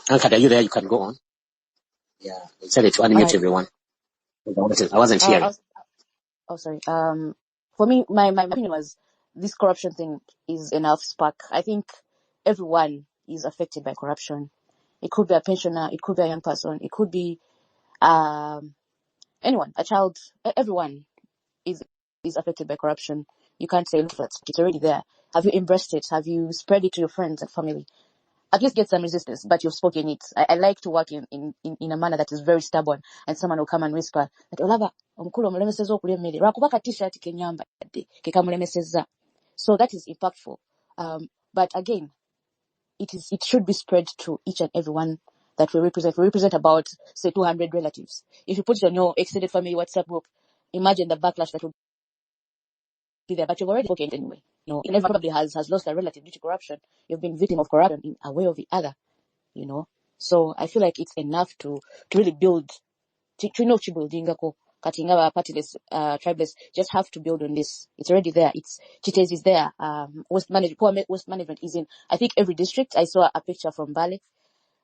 Ankad, are you there? You can go on. Yeah, I decided to unmute everyone. I wasn't hearing. Sorry. For me, my opinion was this corruption thing is enough spark. I think everyone is affected by corruption. It could be a pensioner, it could be a young person, it could be anyone, a child. Everyone is affected by corruption. You can't say it's already there. Have you embraced it? Have you spread it to your friends and family? At least get some resistance, but you've spoken it. I like to work in a manner that is very stubborn, and someone will come and whisper, Olaba, omukulu mulemeseza okulya emmere. Lwakubaka t-shirt kenyambadde kekamulemeseza. So that is impactful. But again, it should be spread to each and everyone that we represent. We represent about, say, 200 relatives. If you put it on your extended family WhatsApp group, imagine the backlash that will be there. But you've already spoken anyway. And everyone probably has lost a relative due to corruption. You've been victim of corruption in a way or the other. So I feel like it's enough to really build. Chibudingako, Katinga, partyless, tribeless, just have to build on this. It's already there. Chites is there. Poor waste management is in, I think, every district. I saw a picture from Bale.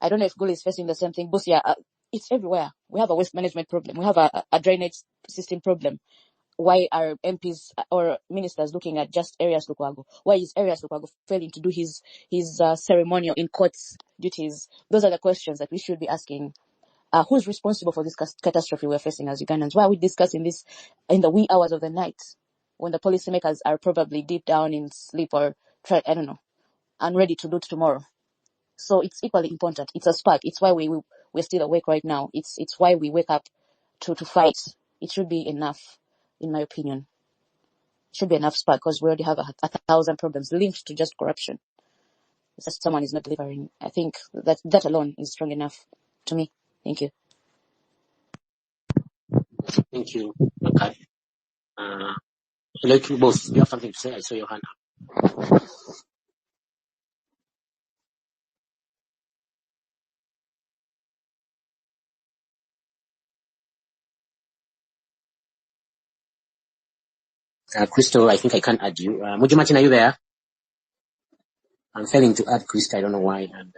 I don't know if Gulu is facing the same thing. Busia, it's everywhere. We have a waste management problem. We have a drainage system problem. Why are MPs or ministers looking at just Arias Lukwago? Why is Arias Lukwago failing to do his ceremonial in courts duties? Those are the questions that we should be asking. Who's responsible for this catastrophe we're facing as Ugandans? Why are we discussing this in the wee hours of the night when the policymakers are probably deep down in sleep or and ready to loot tomorrow? So it's equally important. It's a spark. It's why we're still awake right now. It's why we wake up to fight. It should be enough, in my opinion. It should be enough spark because we already have 1,000 problems linked to just corruption. It's just someone is not delivering. I think that alone is strong enough to me. Thank you. Thank you. Okay. Like you both, you have something to say? I saw your hand up. Crystal, I think I can't add you. Mujimatin, are you there? I'm failing to add Crystal. I don't know why. And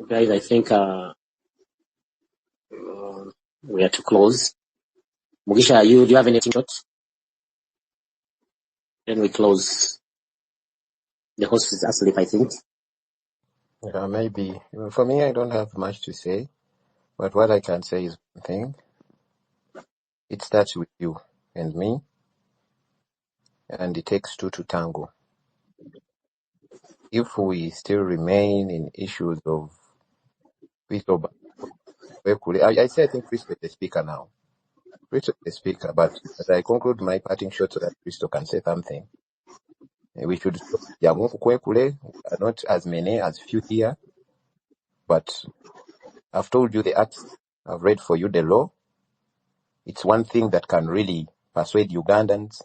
guys, I think we are too close. Mugisha, do you have anything short? Then we close. The host is asleep, I think. Yeah, maybe. For me, I don't have much to say. But what I can say is one thing. It starts with you and me. And it takes two to tango. If we still remain in issues of I say I think Christo is the speaker now. Christo is the speaker, but as I conclude my parting shot so that Christo can say something, we should stop. Are not as many as few here, but I've told you the acts, I've read for you the law. It's one thing that can really persuade Ugandans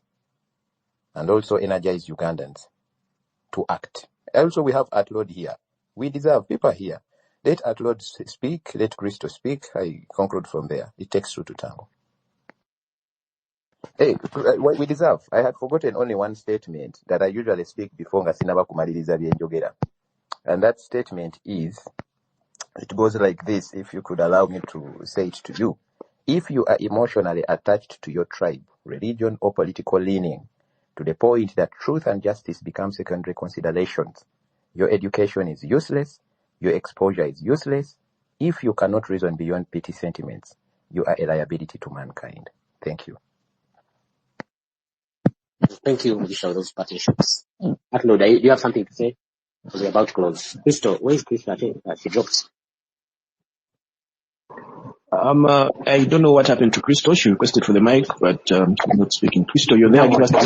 and also energize Ugandans to act. Also, we have Atlord here. We deserve people here. Let Atlord speak, let Christo speak. I conclude from there. It takes two to tango. Hey, we deserve. I had forgotten only one statement that I usually speak before Ngasinaba kumaliriza byenjogera. And that statement is, it goes like this, if you could allow me to say it to you. If you are emotionally attached to your tribe, religion, or political leaning, to the point that truth and justice become secondary considerations, your education is useless, your exposure is useless. If you cannot reason beyond petty sentiments, you are a liability to mankind. Thank you. Thank you, Mugisha, for those partitions. Atlord, do you have something to say? Because we're about to close. Crystal, where is Crystal? I think she dropped. I don't know what happened to Crystal. She requested for the mic, but I'm not speaking. Crystal, you're there. Give us the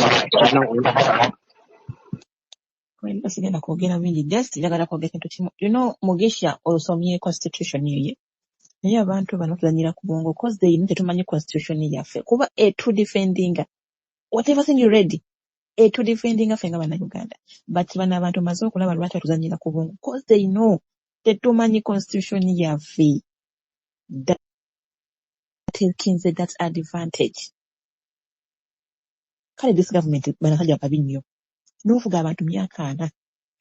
Mugisha osomye constitution ye. Naye abantu bano tuzanyira ku bongo cause they need to manage constitution yaffe. Kuba to defending whatever thing you ready. To defending affe nga bana Uganda. But bana abantu maze okulaba lwaki tuzanyira ku bongo cause they know to manage constitution yaffe. That taking that advantage. Kale this government banakaja babinyo. N'ovuga abantu myaka 4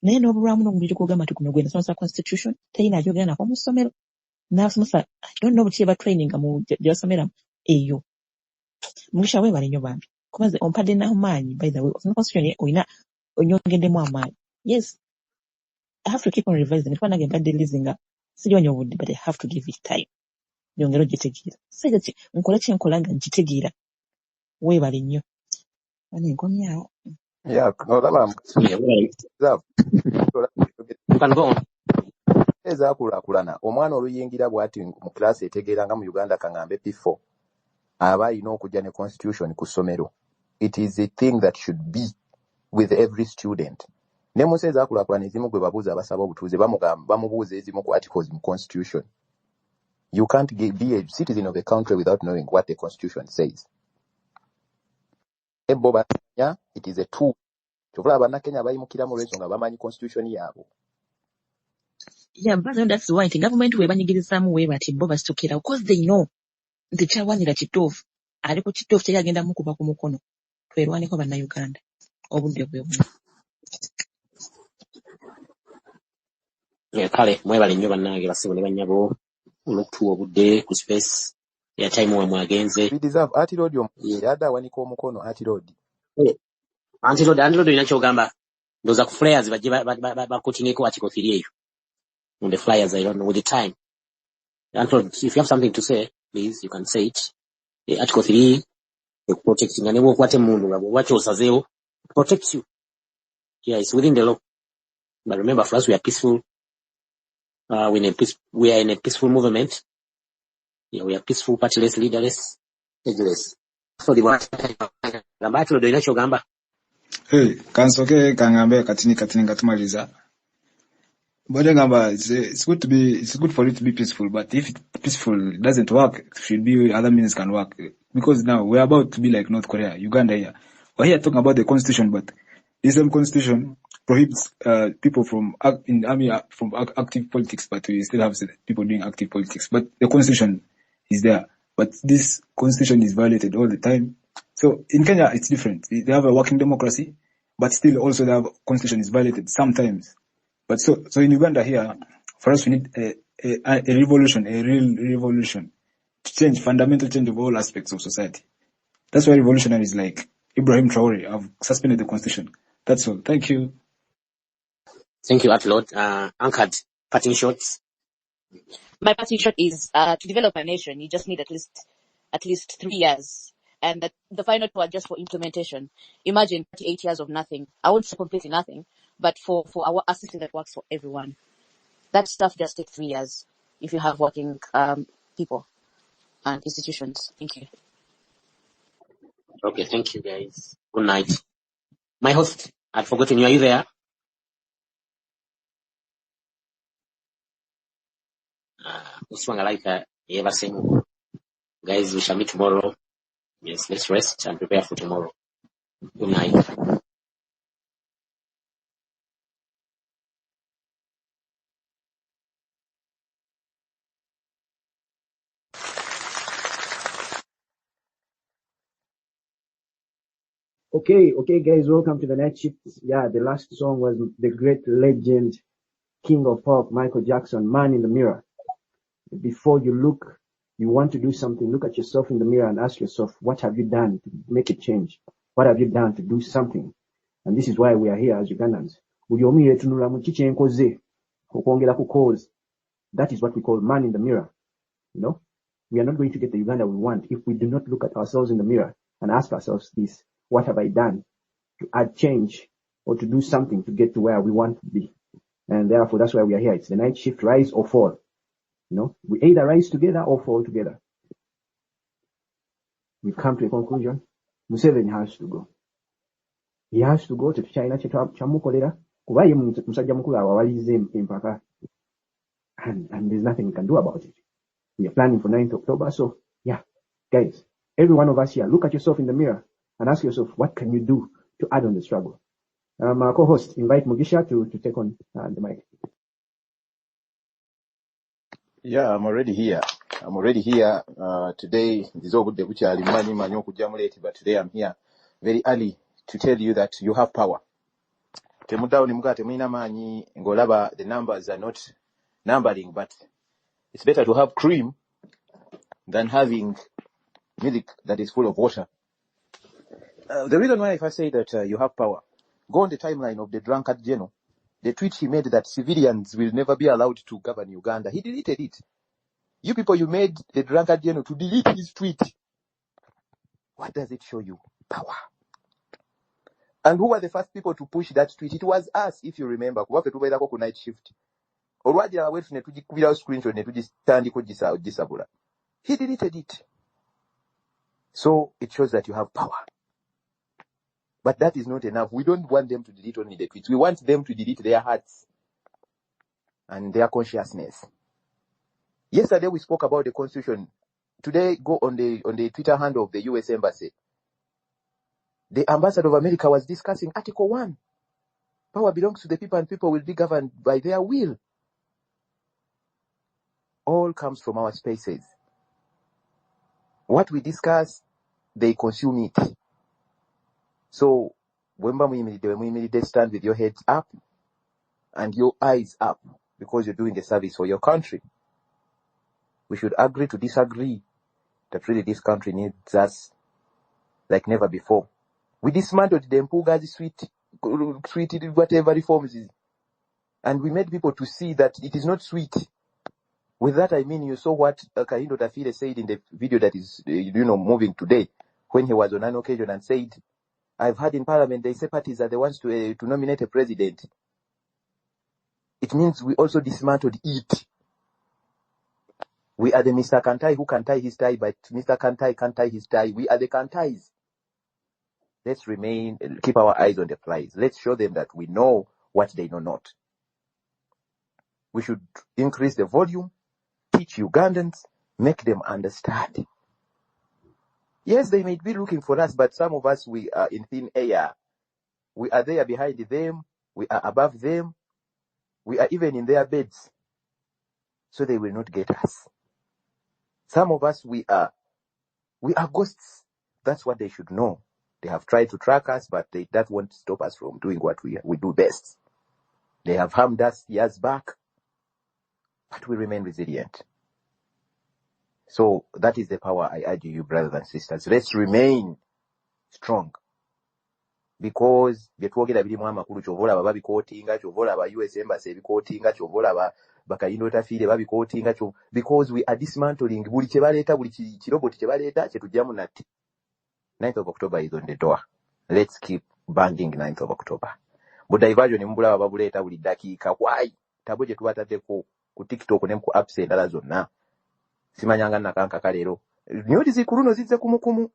naye n'obulwamu n'omubiri gw'ogamba nti guno gwenda somesa constitution terina agyogera nako mu ssomero n'asomesa I don't know buti eba training mu gye basomeramu eyo mugisha weebale nnyo bambi kubaze ompadde n'amaanyi by the way osoma constitution oyina onyongeddemu amaanyi yes I have to keep on revising kuba nange mbadde lizinga siryonya obudde but I have to give it time nyongera ogitegeera sega ki nkola kyenkola nga ngitegeera weebale nnyo ani nkomyawo Yeah, no, laba Yeah, well, you can go on. ezaakulaakulana omwana oluyingira bw'ati mu class etegeera nga mu Uganda kaŋŋambe P4 aba alina okujja ne constitution ku ssomero. It is a thing that should be with every student. Ne mu nsi ezaakulaakulana ezimu gwe babuuza abasaba obutuuze bamubuuza ezimu ku articles mu constitution. You can't be a citizen of a country without knowing what the constitution says. Ebo banya, it is a tool. Kyovula abannakenya bayimukira mu lwensonga bamanyi constitution yaabwe. yeah but that's why the government weebanyigirizamu weebati bo basitukira because they know nti kyawanira kituufu aliko kituufu kyali agenda mukuba ku mukono twerwaneko bannayuganda obudde bwe buno Yeah, kale mwebale nnyo bannange basibo ne bannyabo olw'okutuwa obudde ku space ya time wamwe agenze. We deserve Ati-Road yadda awanika omukono Ati-Road. Anti-Road olina kyogamba ndowooza ku flyers bajje bakutineko article 3 eyo on the flyers. I don't know with the time. Anti-Road, if you have something to say please you can say it. Article 3 protecting nga ne bw'okwata emmundu nga bw'oba kyosazeewo protects you. Yeah, it's within the law. But remember, for us we are peaceful. We are in a peaceful movement. Yeah, we are peaceful, partyless, leaderless, edgeless. So the one Ati-Road olina kyogamba. Hey, kansoke kangambe katini ngatumaliza. But it's good for it to be peaceful, but if peaceful doesn't work, it should be other means can work. Because now we're about to be like North Korea, Uganda here. We're here talking about the constitution, but the same constitution prohibits people from active politics, but we still have people doing active politics. But the constitution is there. But this constitution is violated all the time. So in Kenya, it's different. They have a working democracy, but still also the constitution is violated sometimes. But so in Uganda here, for us we need a revolution, a real revolution to change, fundamental change of all aspects of society. That's why revolutionaries like Ibrahim Traore have suspended the constitution. That's all. Thank you. Thank you, Ati-Road. Anchored, parting shots. My parting shot is to develop a nation, you just need at least 3 years. And the final 2 are just for implementation. Imagine 38 years of nothing. I won't say completely nothing, but for a system that works for everyone. That stuff just takes 3 years if you have working people and institutions. Thank you. Okay, thank you guys. Good night. My host, I'd forgotten you. Are you there? Uswanga like ever saying, guys, we shall meet tomorrow. Yes, let's rest and prepare for tomorrow. Good night. Okay, guys, welcome to the Niteshift. Yeah, the last song was the great legend, king of pop, Michael Jackson, Man in the Mirror. Before you look, you want to do something, look at yourself in the mirror and ask yourself, what have you done to make a change? What have you done to do something? And this is why we are here as Ugandans. That is what we call man in the mirror. You know, we are not going to get the Uganda we want if we do not look at ourselves in the mirror and ask ourselves this: what have I done to add change or to do something to get to where we want to be? And therefore, that's why we are here. It's the Niteshift, rise or fall. You know, we either rise together or fall together. We've come to a conclusion. Museveni has to go. He has to go to China chamukolera kuba ye musajja mukulu awalize empaka, and there's nothing we can do about it. We are planning for 9th October. So yeah, guys, every one of us here, look at yourself in the mirror and ask yourself, what can you do to add on the struggle? Our co-host, invite Mugisha to take on the mic. Yeah, I'm already here. Today, but today I'm here very early to tell you that you have power. temuddawo ne mugaa temulina maanyi ng'olaba the numbers are not numbering, but it's better to have cream than having milk that is full of water. The reason why if I say that you have power, go on the timeline of the drunkard general. The tweet he made that civilians will never be allowed to govern Uganda. He deleted it. You people, you made the drunkard general to delete his tweet. What does it show you? Power. And who were the first people to push that tweet? It was us, if you remember. Kubafe tubairako ku Niteshift. Olwagira wetu ne tugikubirawo screenshot ne tugitandika gisabula. He deleted it. So it shows that you have power. But that is not enough. We don't want them to delete only the tweets. We want them to delete their hearts and their consciousness. Yesterday we spoke about the Constitution. Today, go on the Twitter handle of the US Embassy. The ambassador of America was discussing Article 1. Power belongs to the people and people will be governed by their will. All comes from our spaces. What we discuss, they consume it. So, when stand with your heads up and your eyes up because you're doing a service for your country. We should agree to disagree that really this country needs us like never before. We dismantled the Mpugazi suite, whatever reforms is. And we made people to see that it is not sweet. With that, I mean, you saw what Kahindo Tafile said in the video that is, moving today, when he was on an occasion and said, I've heard in Parliament, they say parties are the ones to nominate a president. It means we also dismantled it. We are the Mr. Kantai who can tie his tie, but Mr. Kantai can't tie his tie. We are the Kantais. Let's keep our eyes on the prize. Let's show them that we know what they know not. We should increase the volume, teach Ugandans, make them understand. Yes, they may be looking for us, but some of us, we are in thin air. We are there behind them. We are above them. We are even in their beds. So they will not get us. Some of us, we are ghosts. That's what they should know. They have tried to track us, but that won't stop us from doing what we do best. They have harmed us years back, but we remain resilient. So that is the power I urge you, brothers and sisters. Let's remain strong. Because byetwogera birimu amakulu kyovola babikootinga kyovola ba US Embassy ebikootinga kyovola bakayindo tafiire babikootinga because we are dismantling buli kyebaleeta buli kiroboti kyebaleeta kyetujjamu nati. 9th of October is on the door. Let's keep banging 9th of October. Budaivajo ne mbulaba babuleeta buli dakiika. Why? Tabo gye tubatadeko ku TikTok ne ku apps endala zonna. Simanyanga nakanka kaleero. Nyoti zikuruno zizze kumukumu.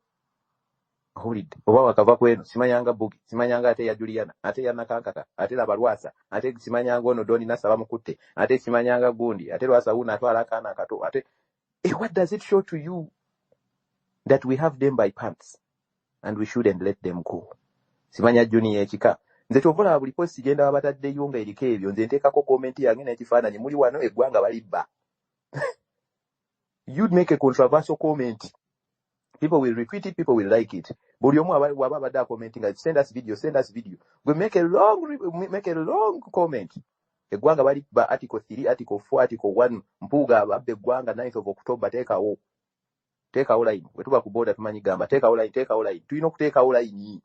Holid. Oba wakava kweno. Simanyanga bugi. Simanyanga ate ya Juliana. Ate ya nakankaka. Ate la balwasa. Ate simanyanga ono doni nasaba mukutte. Ate simanyanga gundi. Ate lwasa una atwala akaana akato. Ate. What does it show to you? That we have them by pants. And we shouldn't let them go. Simanya Juni ekika. Nze kyovola buli posti genda wabataddeyo nga eriko ebyo. Nze nteekako komenti yange n'ekifaananyi muli wano eggwanga balibba. You'd make a controversial comment. People will retweet it, people will like it. Buli omu waba abadde commenting, send us video. We make a long comment. Eggwanga balibba article 3, article 4, article 1, mpuuga ababba eggwanga 9th of October, teekawo line. Bwe tuba ku border tumanyi gamba, teekawo line. Tulina okuteekawo line.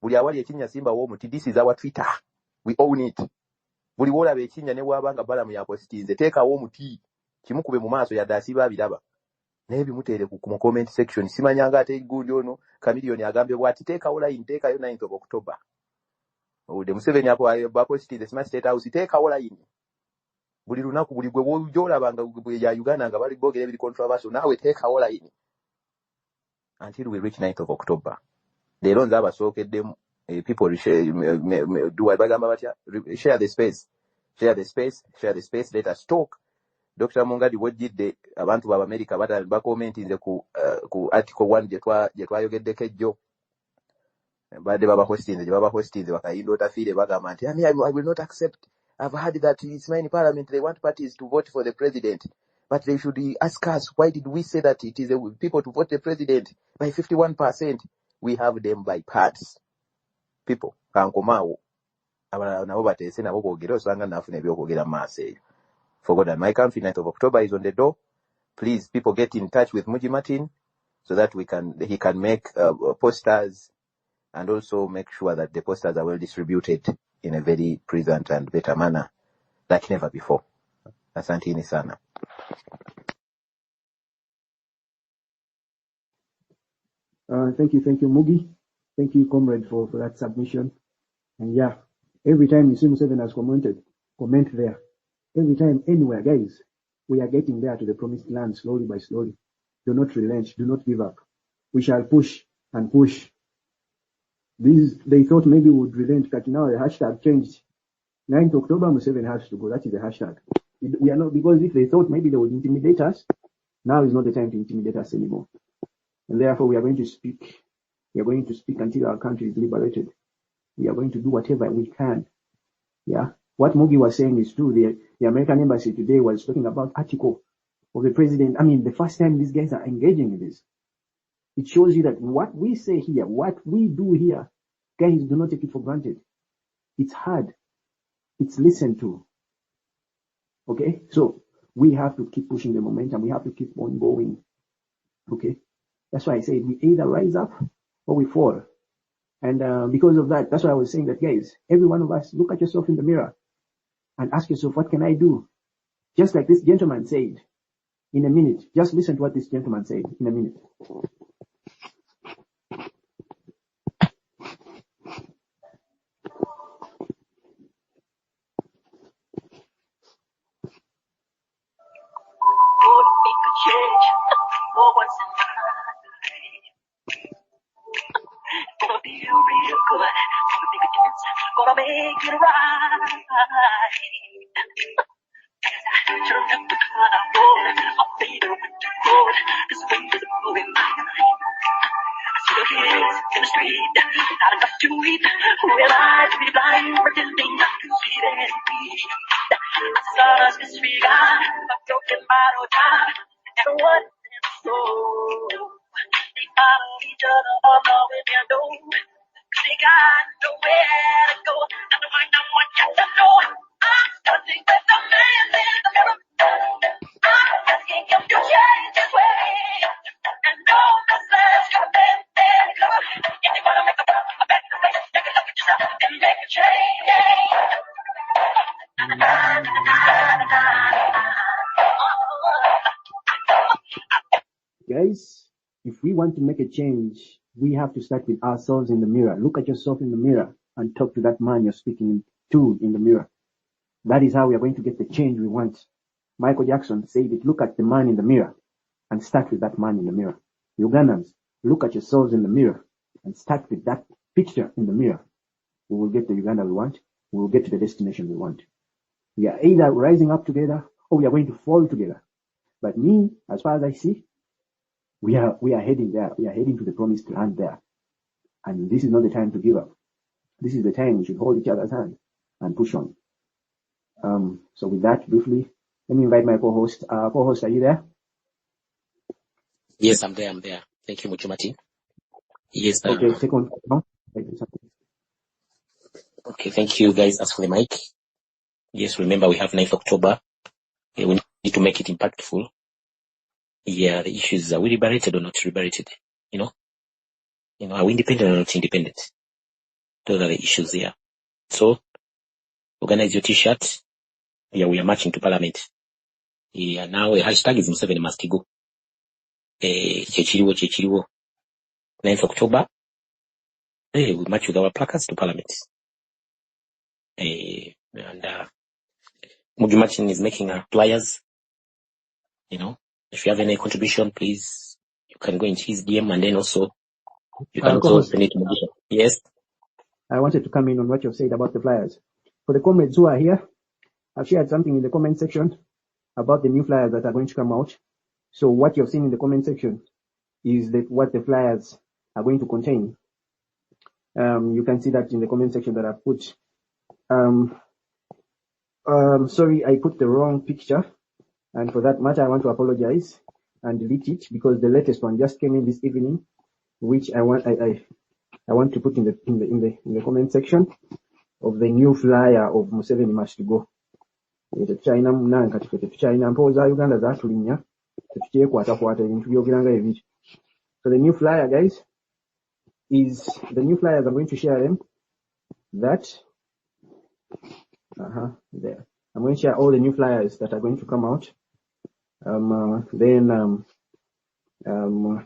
Buli awali ekinnya simba w'omuti, this is our Twitter. We own it. Buli w'olaba ekinnya ne bw'abanga balamu yapositinze, teekawo omuti. Kimukube mu maaso yadde asiba abiraba. Naye bimuteere mu comment section. Simanyanga ate gundi ono Kamiliyoni agambye bw'ati teekawo line, teekayo 9th of October. Ode Museveni apositinze Smart State House, teekawo line. Buli lunaku buli gwe w'olabanga ya Uganda nga bali boogera ebiri controversial, naawe teekawo line. Until we reach 9th of October. Leero nze abasookeddemu people share the space. Let us talk. Dr. Mungadi wojjidde abantu ba America bakomentinze ku article 1 gye twayogeddeko ejjo. Badde baba hostinze bakayindo tafiire bagamba nti I will not accept. I've heard that it's many parliament they want parties to vote for the president. But they should ask us, why did we say that it is people to vote the president by 51%? We have them by parts. People, kankomaawo. abalala nabo bateese nabo boogere osanga naafuna ebyokwogera mu maaso eyo. For God and my country, 9th of October is on the door. Please, people, get in touch with Muji Martin so that he can make posters and also make sure that the posters are well distributed in a very pleasant and better manner like never before. Asanteni sana. Thank you, Mugi. Thank you, comrade, for that submission. And yeah, every time you see Museveni has comment there. Every time, anywhere, guys, we are getting there to the promised land slowly by slowly. Do not relent. Do not give up. We shall push and push. They thought maybe we would relent, but now the hashtag changed. 9th October, Museveni has to go. That is the hashtag. We are not, because if they thought maybe they would intimidate us, now is not the time to intimidate us anymore. And therefore, we are going to speak. We are going to speak until our country is liberated. We are going to do whatever we can. Yeah. What Mugi was saying is true. The American embassy today was talking about article of the president. I mean, the first time these guys are engaging in this. It shows you that what we say here, what we do here, guys, do not take it for granted. It's hard. It's listened to. Okay? So, we have to keep pushing the momentum. We have to keep on going. Okay? That's why I say we either rise up or we fall. And because of that, that's why I was saying that, guys, every one of us, look at yourself in the mirror and ask yourself, what can I do? Just like this gentleman said, in a minute. Just listen to what this gentleman said in a minute. Gonna be real good. Gonna make a difference. Gonna make it right. Turn up the collar, I'll fade over to gold. This wind is blowing my mind. I see the kids in the street, not enough to eat. Who am I to be blind, pretending not to see their need? I saw us disregard a broken bottle top, and what in the soul? They follow each other all over their door. They got nowhere to go. And the one I want you to know, I'm starting with the man in the mirror. I'm asking him to change his way. And no message coming in cover. If you wanna make the world a better place, take a look at yourself and make a change. Guys, if we want to make a change, we have to start with ourselves in the mirror. Look at yourself in the mirror and talk to that man you're speaking to in the mirror. That is how we are going to get the change we want. Michael Jackson said it, look at the man in the mirror and start with that man in the mirror. Ugandans, look at yourselves in the mirror and start with that picture in the mirror. We will get the Uganda we want. We will get to the destination we want. We are either rising up together or we are going to fall together. But me, as far as I see, we are heading there. We are heading to the promised land there. And this is not the time to give up. This is the time we should hold each other's hand and push on. So with that, briefly, let me invite my co-host. Co-host, are you there? Yes, I'm there. Thank you, Muji Martin. Yes. Okay, second. Okay, thank you guys. As for the mic, yes, remember we have 9th October. We need to make it impactful. Yeah, the issues, are we liberated or not liberated? You know, are we independent or not independent? Those are the issues here. So, organize your t-shirt. Yeah, we are marching to Parliament. Yeah, now the hashtag is Museveni must go. Chechiriwo. 9th October. We march with our placards to Parliament. And Muji Martin is making flyers. If you have any contribution, please, you can go into his DM, and then also you can also donate to Muji. Yes. I wanted to come in on what you've said about the flyers. For the comrades who are here, I've shared something in the comment section about the new flyers that are going to come out. So what you've seen in the comment section is what the flyers are going to contain. You can see that in the comment section that I've put. Sorry, I put the wrong picture. And for that matter, I want to apologize and delete it because the latest one just came in this evening, which I want to put in the comment section. of the new flyer of Museveni must go. Tetukyalina munange kati ffe tetukyalina mpooza Uganda zaatulinnya tetukyekwatakwata ebintu byogeranga ebiri. So the new flyer, guys, is the new flyers. I'm going to share them. That there. I'm going to share all the new flyers that are going to come out. Then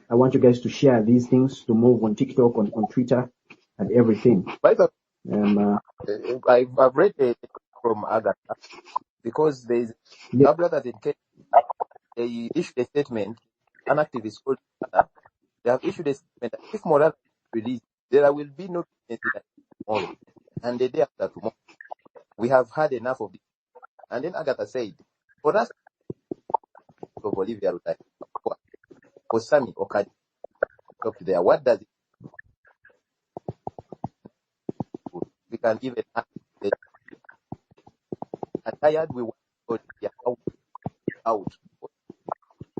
I want you guys to share these things to move on TikTok, on Twitter, and everything. By the way, I've read a from Agatha because there's Yeah. our brothers in Kenya. They issued a statement. An activist called Morala. They have issued a statement that if Morala is released, there will be no president tomorrow and the day after tomorrow. We have had enough of this. And then Agatha said, for us of Olivia Rutai, for Sami Okadi up there, what does it do? We can even ask the tired we want Olivia out.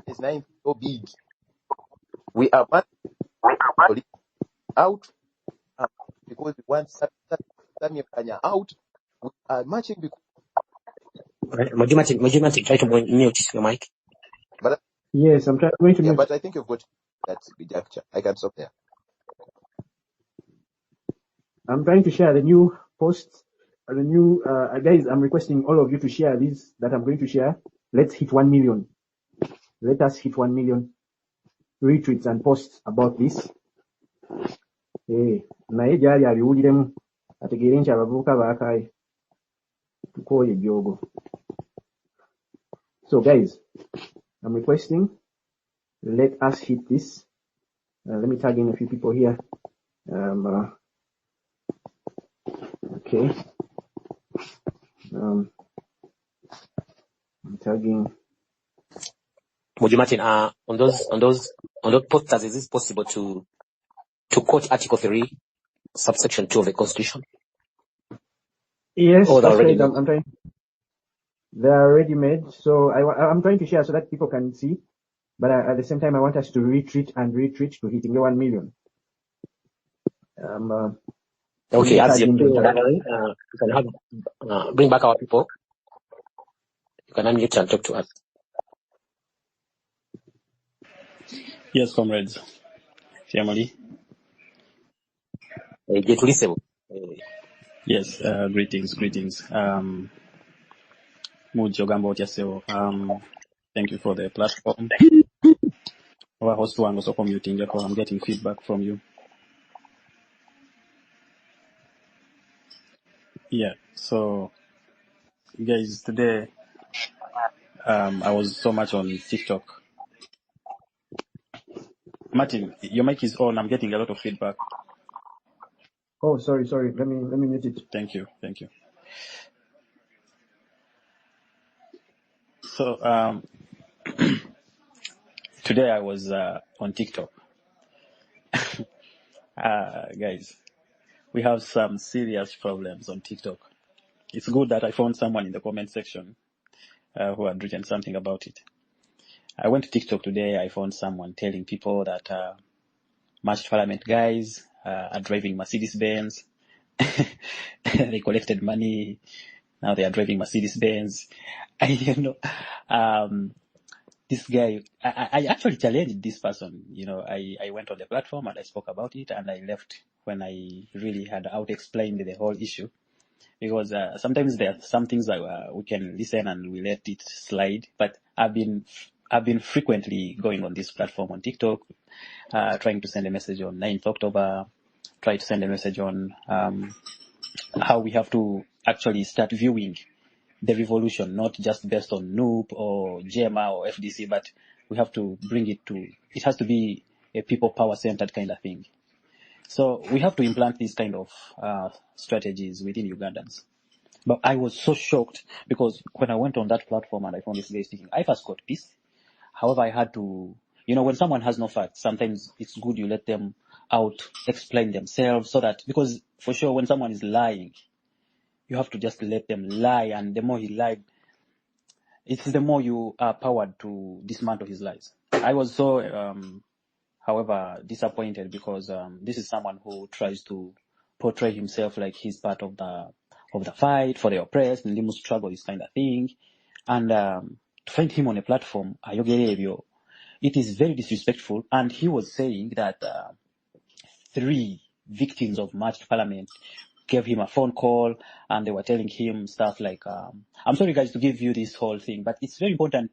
It's not so big. We are Olivia out because we want Sami Okanya out. We are marching because Mojimatic, try to mute your mic. but Yes, I'm going to yeah, mute. but I think you've got that juncture. I can stop there. I'm trying to share the new posts. The new guys, I'm requesting all of you to share these that I'm going to share. Let's hit 1 million. Let us hit 1 million retweets and posts about this. Naye gyali abiwuliremu ategeere nti abavubuka baakaaye tukooye ebyogo. So guys, I'm requesting, let us hit this. Let me tag in a few people here. Okay. I'm tagging. Mojimatic, on those posters, is it possible to quote Article 3, subsection 2 of the Constitution? Yes, Oh, that's already right. I'm trying. They're already made, so I'm trying to share so that people can see. But at the same time, I want us to retreat to hitting the 1 million. Okay, as you can have bring back our people. You can unmute and talk to us. Yes, comrades. Family. Get listenable. Yes, greetings. Mujo Gambo Tiaseo. Thank you for the platform. Our host one also commuting, therefore I'm getting feedback from you. Yeah, so guys, today I was so much on TikTok. Martin, your mic is on. I'm getting a lot of feedback. Oh, sorry. Let me mute it. Thank you. So today I was on TikTok. Guys, we have some serious problems on TikTok. It's good that I found someone in the comment section who had written something about it. I went to TikTok today. I found someone telling people that March Parliament guys are driving Mercedes-Benz. They collected money. Now they are driving Mercedes-Benz. This guy, I actually challenged this person. I went on the platform and I spoke about it, and I left when I really had out-explained the whole issue. Because sometimes there are some things that we can listen and we let it slide. But I've been frequently going on this platform on TikTok, trying to send a message on 9th October, try to send a message on how we have to actually start viewing the revolution, not just based on NUP or JEMA or FDC, but we have to bring it has to be a people power-centered kind of thing. So we have to implant these kind of strategies within Ugandans. But I was so shocked because when I went on that platform and I found this guy speaking, I first got pissed. However, I had to, when someone has no facts, sometimes it's good you let them out, explain themselves so that, because for sure when someone is lying, you have to just let them lie, and the more he lied, it's the more you are powered to dismantle his lies. I was so, however, disappointed because this is someone who tries to portray himself like he's part of the of the fight for the oppressed, and Limu struggle, this kind of thing. And to find him on a platform, it is very disrespectful. And he was saying that 3 victims of March to Parliament gave him a phone call and they were telling him stuff like, I'm sorry guys to give you this whole thing, but it's very important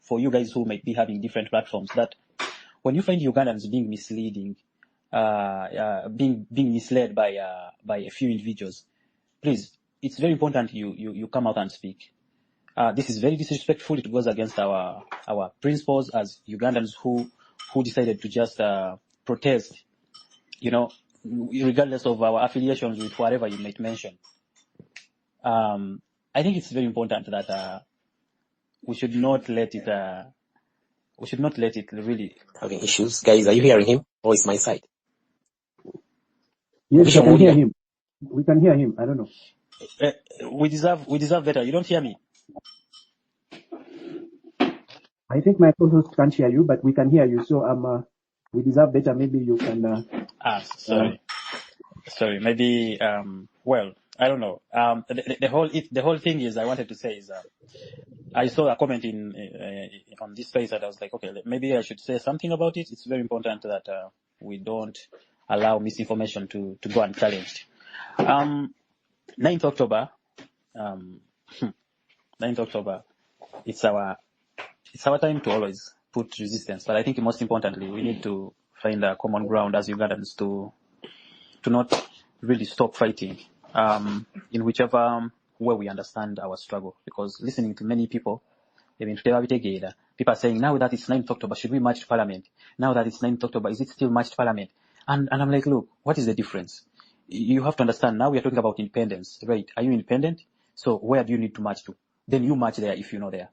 for you guys who might be having different platforms, that when you find Ugandans being misleading, being misled by a few individuals, please, it's very important you come out and speak. This is very disrespectful. It goes against our principles as Ugandans who decided to just protest, regardless of our affiliations with whatever you might mention. I think it's very important that we should not let it really. Having issues. Guys, are you hearing him? Or is my side? Yes, I can hear him. We can hear him. I don't know. We deserve better. You don't hear me? I think my co-host can't hear you, but we can hear you. So we deserve better. Maybe you can. Sorry. Maybe well, I don't know. The whole thing is I wanted to say is I saw a comment on this space that I was like, okay, maybe I should say something about it. It's very important that we don't allow misinformation to go unchallenged. 9th October, 9th October, it's our time to always put resistance. But I think most importantly, we need to find a common ground as Ugandans to not really stop fighting in whichever way we understand our struggle. Because listening to many people, people are saying, now that it's 9th October, should we march to Parliament? Now that it's 9th October, is it still march to Parliament? And I'm like, look, what is the difference? You have to understand, now we are talking about independence, right? Are you independent? So where do you need to march to? Then you march there if you're not there,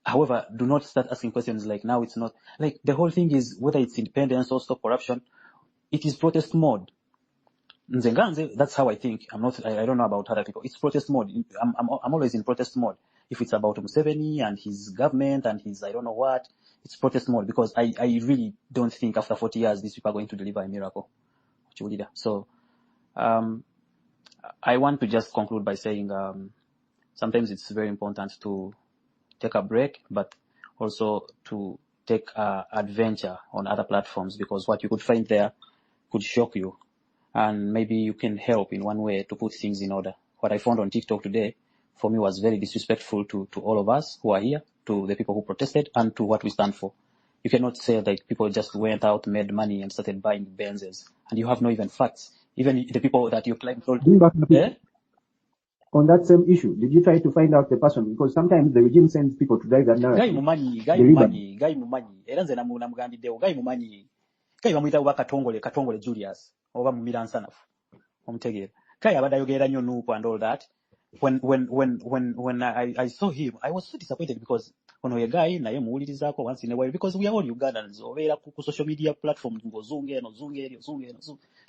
However, do not start asking questions like, now it's not, like the whole thing is whether it's independence or stop corruption, it is protest mode. That's how I think. I don't know about other people. It's protest mode. I'm always in protest mode. If it's about Museveni and his government and his I don't know what, it's protest mode because I really don't think after 40 years these people are going to deliver a miracle. So I want to just conclude by saying sometimes it's very important to take a break, but also to take adventure on other platforms, because what you could find there could shock you, and maybe you can help in one way to put things in order. What I found on TikTok today, for me, was very disrespectful to all of us who are here, to the people who protested, and to what we stand for. You cannot say that people just went out, made money, and started buying Benzes, and you have no even facts. Even the people that you claim told. On that same issue, did you try to find out the person? Because sometimes the regime sends people to drive that narrative. Guy mumanyi. Era nze namugambiddewo guy mumanyi. Guy bamuyita oba Katongole Julius oba Mumira Nsanafu. Omutegeera. Guy abadde ayogera nnyo Nuupu and all that. When I saw him, I was so disappointed because ono ye guy naye muwulirizaako once in a while, because we are all Ugandans. Obeera ku social media platform ng'ozunga eno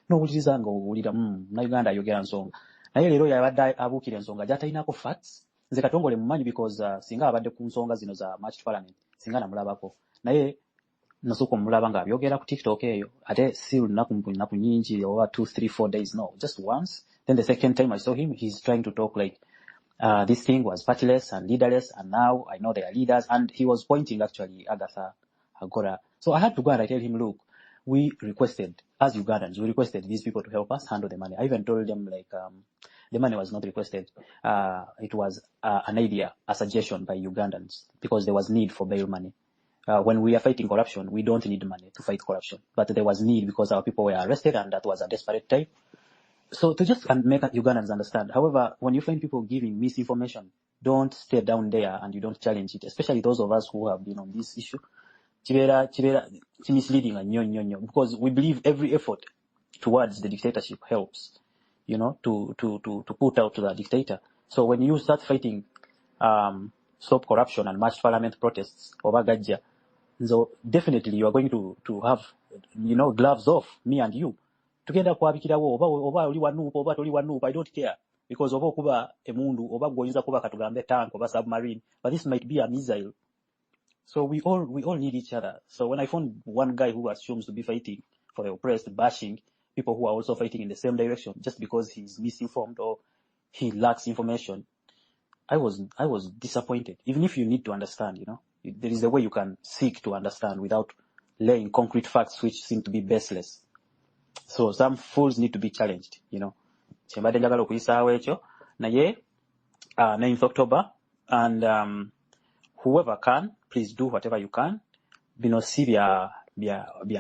n'owuliriza ng'owulira na Uganda ayogera nsonga. Naye leero yabadde abuukira ensonga gy'atalinako facts. Nze Katongole mumanyi because singa abadde ku nsonga zino za March to Parliament singa namulabako. Naye nasooka omulaba ng'abyogera ku TikTok eyo ate si lunaku nyingi oba 2, 3, 4 days, no, just once. Then the second time I saw him, he's trying to talk like this thing was partyless and leaderless, and now I know they are leaders, and he was pointing actually Agatha Agora. So I had to go and I tell him, look, we requested, as Ugandans, we requested these people to help us handle the money. I even told them like the money was not requested. It was an idea, a suggestion by Ugandans, because there was need for bail money. When we are fighting corruption, we don't need money to fight corruption, but there was need because our people were arrested, and that was a desperate time. So to just make Ugandans understand. However, when you find people giving misinformation, don't stay down there and you don't challenge it, especially those of us who have been on this issue. It's misleading and because we believe every effort towards the dictatorship helps, to put out to the dictator. So when you start fighting stop corruption and march parliament protests over Gajja, so definitely you are going to have gloves off, me and you. Together kwabikirawo oba oli wanuupa oba toli wanuupa, I don't care, because oba okuba emundu oba goyinza kuba katugambe tank oba submarine, but this might be a missile. So we all need each other. So when I found one guy who assumes to be fighting for the oppressed, bashing people who are also fighting in the same direction just because he's misinformed or he lacks information, I was disappointed. Even if you need to understand, there is a way you can seek to understand without laying concrete facts which seem to be baseless. So some fools need to be challenged, Kyembadde njagala okuyisaawo ekyo naye 9th October, and whoever can, please do whatever you can. Bino si bya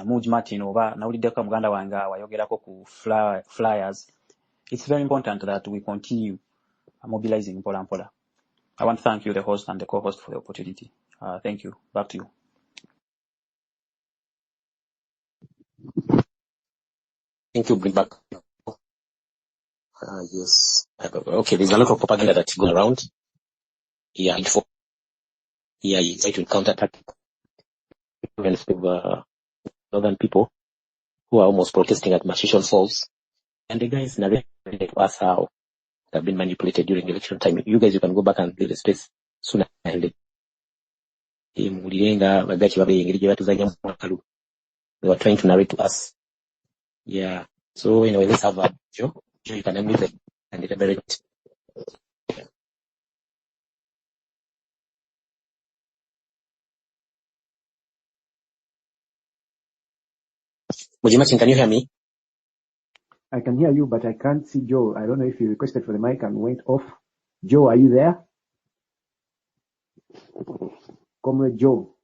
Muj Martin oba nawuliddeko muganda wange wayogerako ku flyers. It's very important that we continue mobilizing mpola mpola. I want to thank you, the host and the co-host, for the opportunity. Thank you. Back to you. Thank you. Bring back. Yes. Okay. There's a lot of propaganda that's going around. Yeah. You try to counterattack with northern people who are almost protesting at Mashishon Falls, and the guys narrated to us how they've been manipulated during election time. You guys, you can go back and do the space sooner. And they were trying to narrate to us. Yeah. So anyway, let's have Joe. Joe, you can unmute it and elaborate. Mujimachi, can you hear me? I can hear you, but I can't see Joe. I don't know if you requested for the mic and went off. Joe, are you there? Comrade Joe,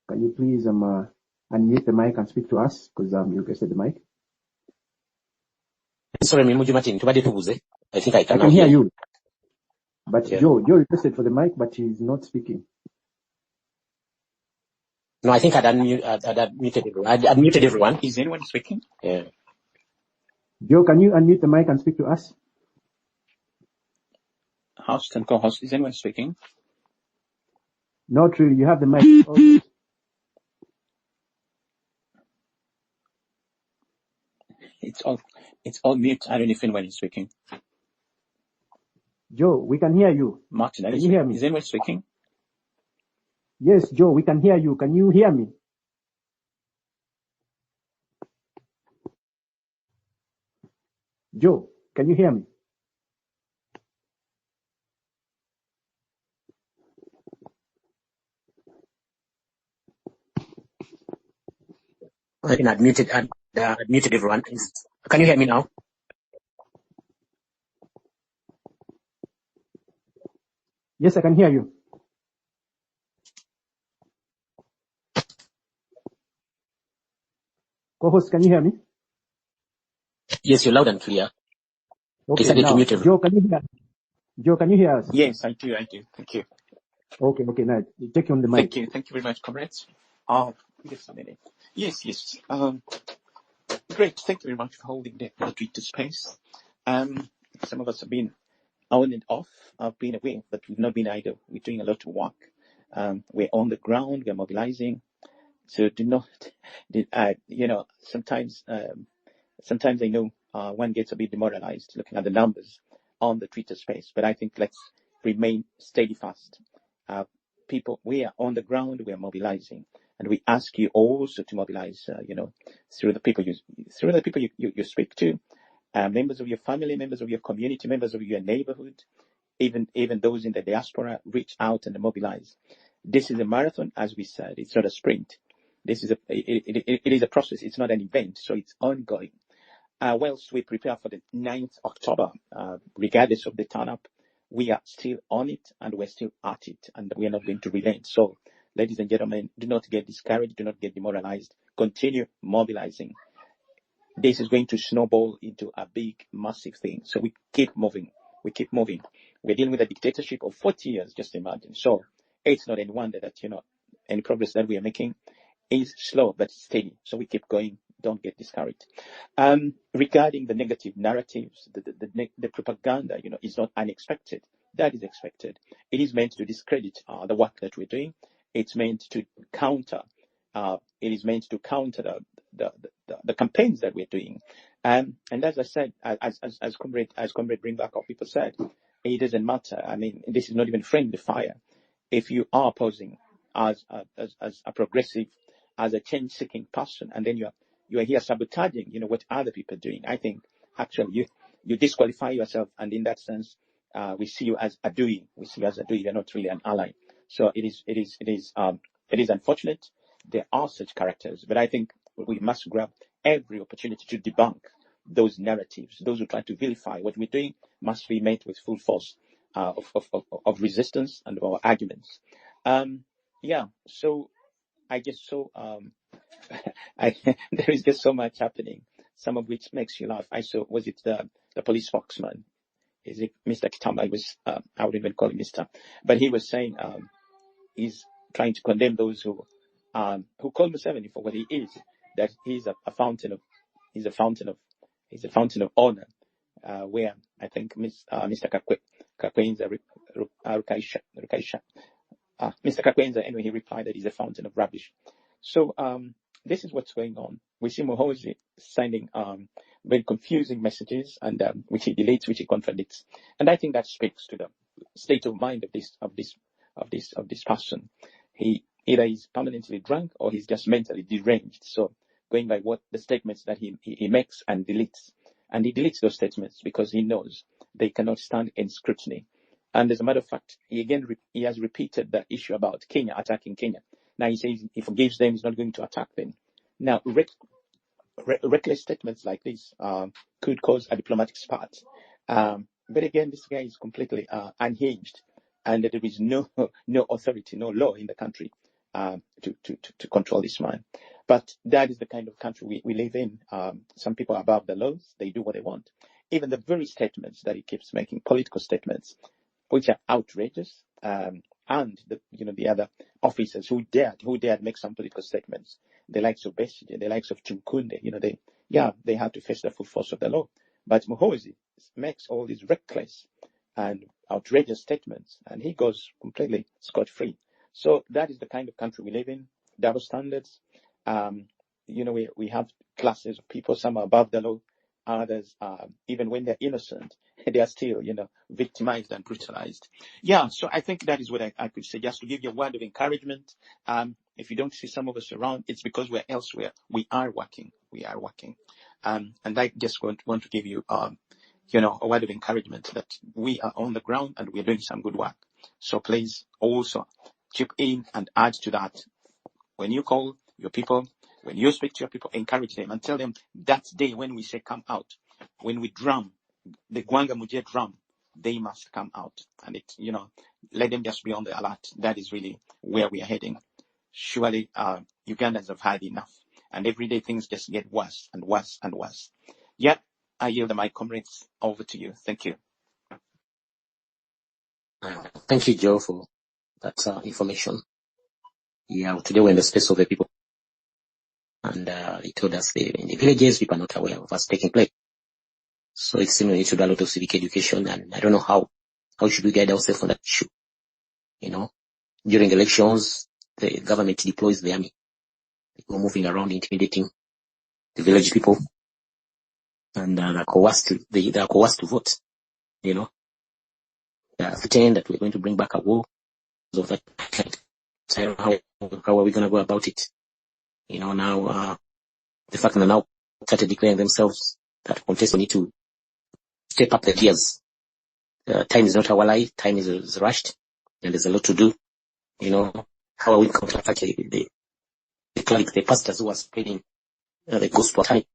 can you please unmute the mic and speak to us, because you requested the mic? Sorry, Mujimachi, I think I I can can now hear hear. you, but Yeah. Joe requested for the mic, but he's not speaking. No, I think I'd unmuted everyone. I'd unmuted everyone. Is anyone speaking? Yeah. Joe, can you unmute the mic and speak to us? Host and co-host, is anyone speaking? Not really. You have the mic. Okay. It's all mute. I don't know if anyone is speaking. Joe, we can hear you. Martin, Can you hear me? is anyone speaking? Yes, Joe, we can hear you. Can you hear me? Joe, can you hear me? I think I'd muted everyone. Can you hear me now? Yes, I can hear you. Co-host, can you hear me? Yes, you're loud and clear. Okay, Decided to now, mute everyone. Joe, can you hear us? Yes, I do. Thank you. Okay, nice. Take you on the mic. Thank you very much, comrades. Just a minute. Yes. Great. Thank you very much for holding the Twitter space. Some of us have been on and off. I've been away, but we've not been idle. We're doing a lot of work. We're on the ground. We're mobilizing. So do not, sometimes I know one gets a bit demoralized looking at the numbers on the Twitter space, but I think let's remain steadfast. People, we are on the ground, we are mobilizing, and we ask you also to mobilize, through the people you speak to, members of your family, members of your community, members of your neighborhood, even those in the diaspora. Reach out and mobilize. This is a marathon, as we said. It's not a sprint. This is it is a process. It's not an event, so it's ongoing. Whilst we prepare for the 9th October, regardless of the turn-up, we are still on it and we're still at it, and we are not going to relent. So, ladies and gentlemen, do not get discouraged, do not get demoralized. Continue mobilizing. This is going to snowball into a big, massive thing. So we keep moving. We're dealing with a dictatorship of 40 years, just imagine. So it's not any wonder that, any progress that we are making is slow but steady. So we keep going. Don't get discouraged. Regarding the negative narratives, the propaganda, is not unexpected. That is expected. It is meant to discredit the work that we're doing. It's meant to counter. It is meant to counter the campaigns that we're doing. And as I said, as Comrade Bringback or people said, it doesn't matter. I mean, this is not even friendly fire. If you are posing as a progressive, as a change-seeking person, and then you are here sabotaging, what other people are doing, I think actually you disqualify yourself, and in that sense, we see you as a doing. We see you as a doing. You're not really an ally. So it is unfortunate. There are such characters, but I think we must grab every opportunity to debunk those narratives. Those who try to vilify what we're doing must be met with full force of resistance and of our arguments. Yeah. So I guess so. There is just so much happening, some of which makes you laugh. I saw, was it the police spokesman? Is it Mr. Kitamba? I would even call him Mr. But he was saying he's trying to condemn those who call Museveni for what he is, that he's a fountain of honor, where I think Mr. Kakwenza Rukaisha, Mr. Kakwenza, anyway, he replied that he's a fountain of rubbish. So this is what's going on. We see Mohozi sending very confusing messages, and which he deletes, which he contradicts, and I think that speaks to the state of mind of this person. He either is permanently drunk or he's just mentally deranged. So going by what the statements that he makes and deletes, and he deletes those statements because he knows they cannot stand in scrutiny. And as a matter of fact, he has repeated the issue about Kenya attacking Kenya. Now he says he forgives them, he's not going to attack them. Now, reckless statements like this could cause a diplomatic spat. But again, this guy is completely unhinged, and there is no authority, no law in the country to control this man. But that is the kind of country we live in. Some people are above the laws; they do what they want. Even the very statements that he keeps making, political statements, which are outrageous, and the other officers who dared make some political statements, the likes of Besigye, the likes of Chimkunde, they have to face the full force of the law. But Muhoozi makes all these reckless and outrageous statements, and he goes completely scot-free. So that is the kind of country we live in. Double standards. We have classes of people. Some are above the law. Others, even when they're innocent, they are still, victimized and brutalized. Yeah, so I think that is what I could say, just to give you a word of encouragement. If you don't see some of us around, it's because we're elsewhere. We are working. And I just want to give you, a word of encouragement that we are on the ground and we're doing some good work. So please also chip in and add to that. When you call your people, when you speak to your people, encourage them and tell them that day when we say come out, when we drum, the Gwanga Mujie drum, they must come out. And let them just be on the alert. That is really where we are heading. Surely Ugandans have had enough. And every day things just get worse and worse and worse. Yeah, I yield my comrades over to you. Thank you. Thank you, Joe, for that information. Yeah, today we're in the space of the people. And he told us in the villages, people are not aware of what's taking place. So it seems we need to do a lot of civic education, and I don't know how should we guide ourselves on that issue. During elections, the government deploys the army. They go moving around, intimidating the village people, and they're coerced to vote. They pretend that we're going to bring back a war of that kind. So how are we going to go about it? Now the fact that now started declaring themselves that contestants need to step up the gears. Time is not our life. Time is rushed, and there's a lot to do. How are we counterattacking the pastors who are spreading the gospel type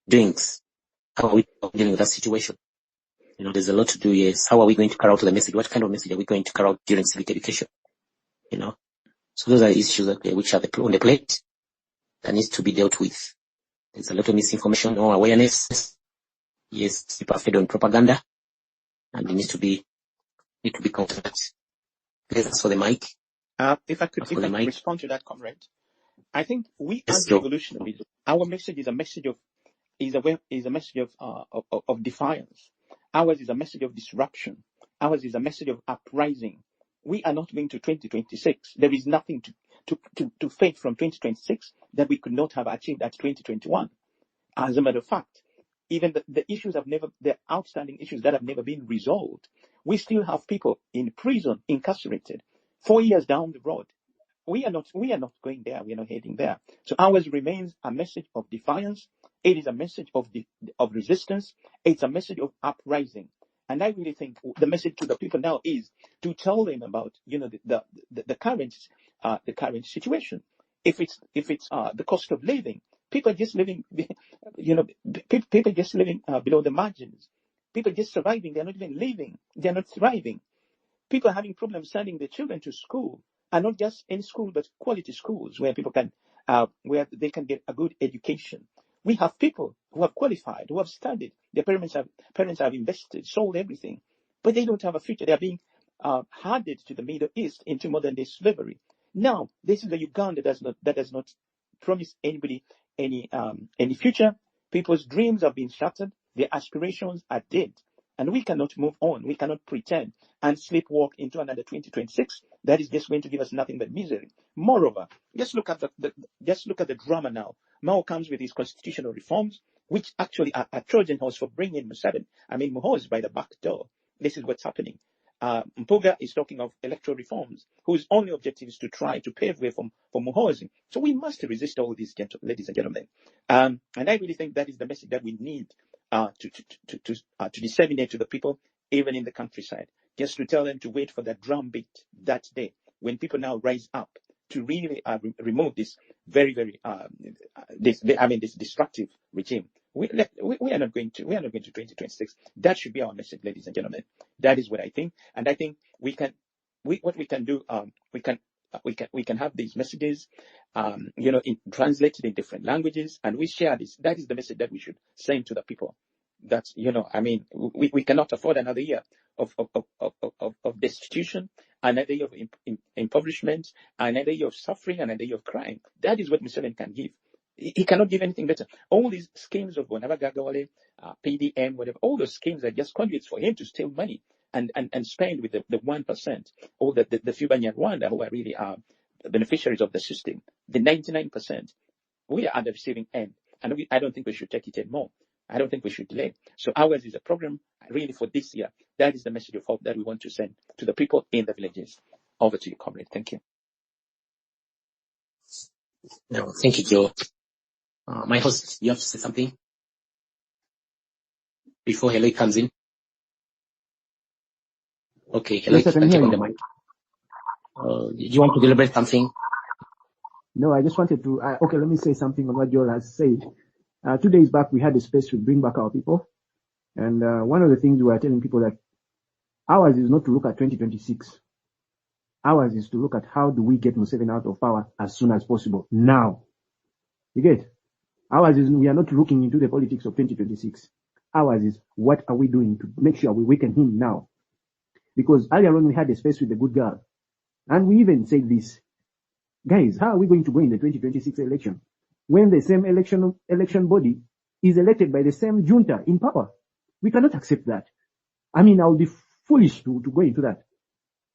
doings? How are we dealing with that situation? There's a lot to do. Yes. How are we going to carry out the message? What kind of message are we going to carry out during civic education? So those are issues which are on the plate that needs to be dealt with. There's a lot of misinformation, no awareness. Yes, people are fed on propaganda, and it needs to be countered. Please, for the mic. If I could respond to that, comrade, I think we as revolutionaries, our message is a message of defiance. Ours is a message of disruption. Ours is a message of uprising. We are not going to 2026. There is nothing to fake from 2026 that we could not have achieved at 2021. As a matter of fact, even the outstanding issues that have never been resolved, we still have people in prison, incarcerated, 4 years down the road. We are not going there. We are not heading there. So ours remains a message of defiance, It is a message of resistance. It's a message of uprising. And I really think the message to the people now is to tell them about, the current situation. If it's the cost of living, people are just living, people just living below the margins. People just surviving. They're not even living. They're not thriving. People are having problems sending their children to school, and not just any school, but quality schools where people can, where they can get a good education. We have people who have qualified, who have studied. Their parents have invested, sold everything, but they don't have a future. They are being handed to the Middle East into modern day slavery. Now, this is a Uganda that does not promise anybody any future. People's dreams have been shattered. Their aspirations are dead. And we cannot move on. We cannot pretend and sleepwalk into another 2026. That is just going to give us nothing but misery. Moreover, just look at the drama now. Mao comes with his constitutional reforms, which actually are a Trojan horse for bringing Muhoozi by the back door. This is what's happening. Mpuga is talking of electoral reforms, whose only objective is to try to pave way for Muhoozi. So we must resist all these, ladies and gentlemen. And I really think that is the message that we need to disseminate to the people, even in the countryside, just to tell them to wait for that drumbeat that day when people now rise up to really remove this very, very this destructive regime. We are not going to 2026. That should be our message, ladies and gentlemen. That is what I think, and I think what we can do, we can have these messages, translated in different languages, and we share this. That is the message that we should send to the people. That's, we cannot afford another year of destitution, another year of impoverishment, another year of suffering, another year of crime. That is what Museveni can give. He cannot give anything better. All these schemes of Bonabagagawale, PDM, whatever, all those schemes are just conduits for him to steal money and spend with the 1%, or the few Banyarwanda who are really beneficiaries of the system. The 99%, we are at the receiving end, and I don't think we should take it anymore. I don't think we should delay. So ours is a program really for this year. That is the message of hope that we want to send to the people in the villages. Over to you, comrade. Thank you. No, thank you, Joe. My host, you have to say something before Heloi comes in. Okay, Heloi, Yes, I you can can hear take on you. the mic. Do you want to deliberate something? No, I just wanted to, okay, let me say something on what Joel has said. 2 days back, we had a space to bring back our people. And one of the things we were telling people that ours is not to look at 2026. Ours is to look at how do we get Museveni out of power as soon as possible. Now. You get? Ours is, we are not looking into the politics of 2026. Ours is, what are we doing to make sure we weaken him now? Because earlier on we had a space with the good girl. And we even said this. Guys, how are we going to go in the 2026 election when the same election body is elected by the same junta in power? We cannot accept that. I mean, I would be foolish to go into that.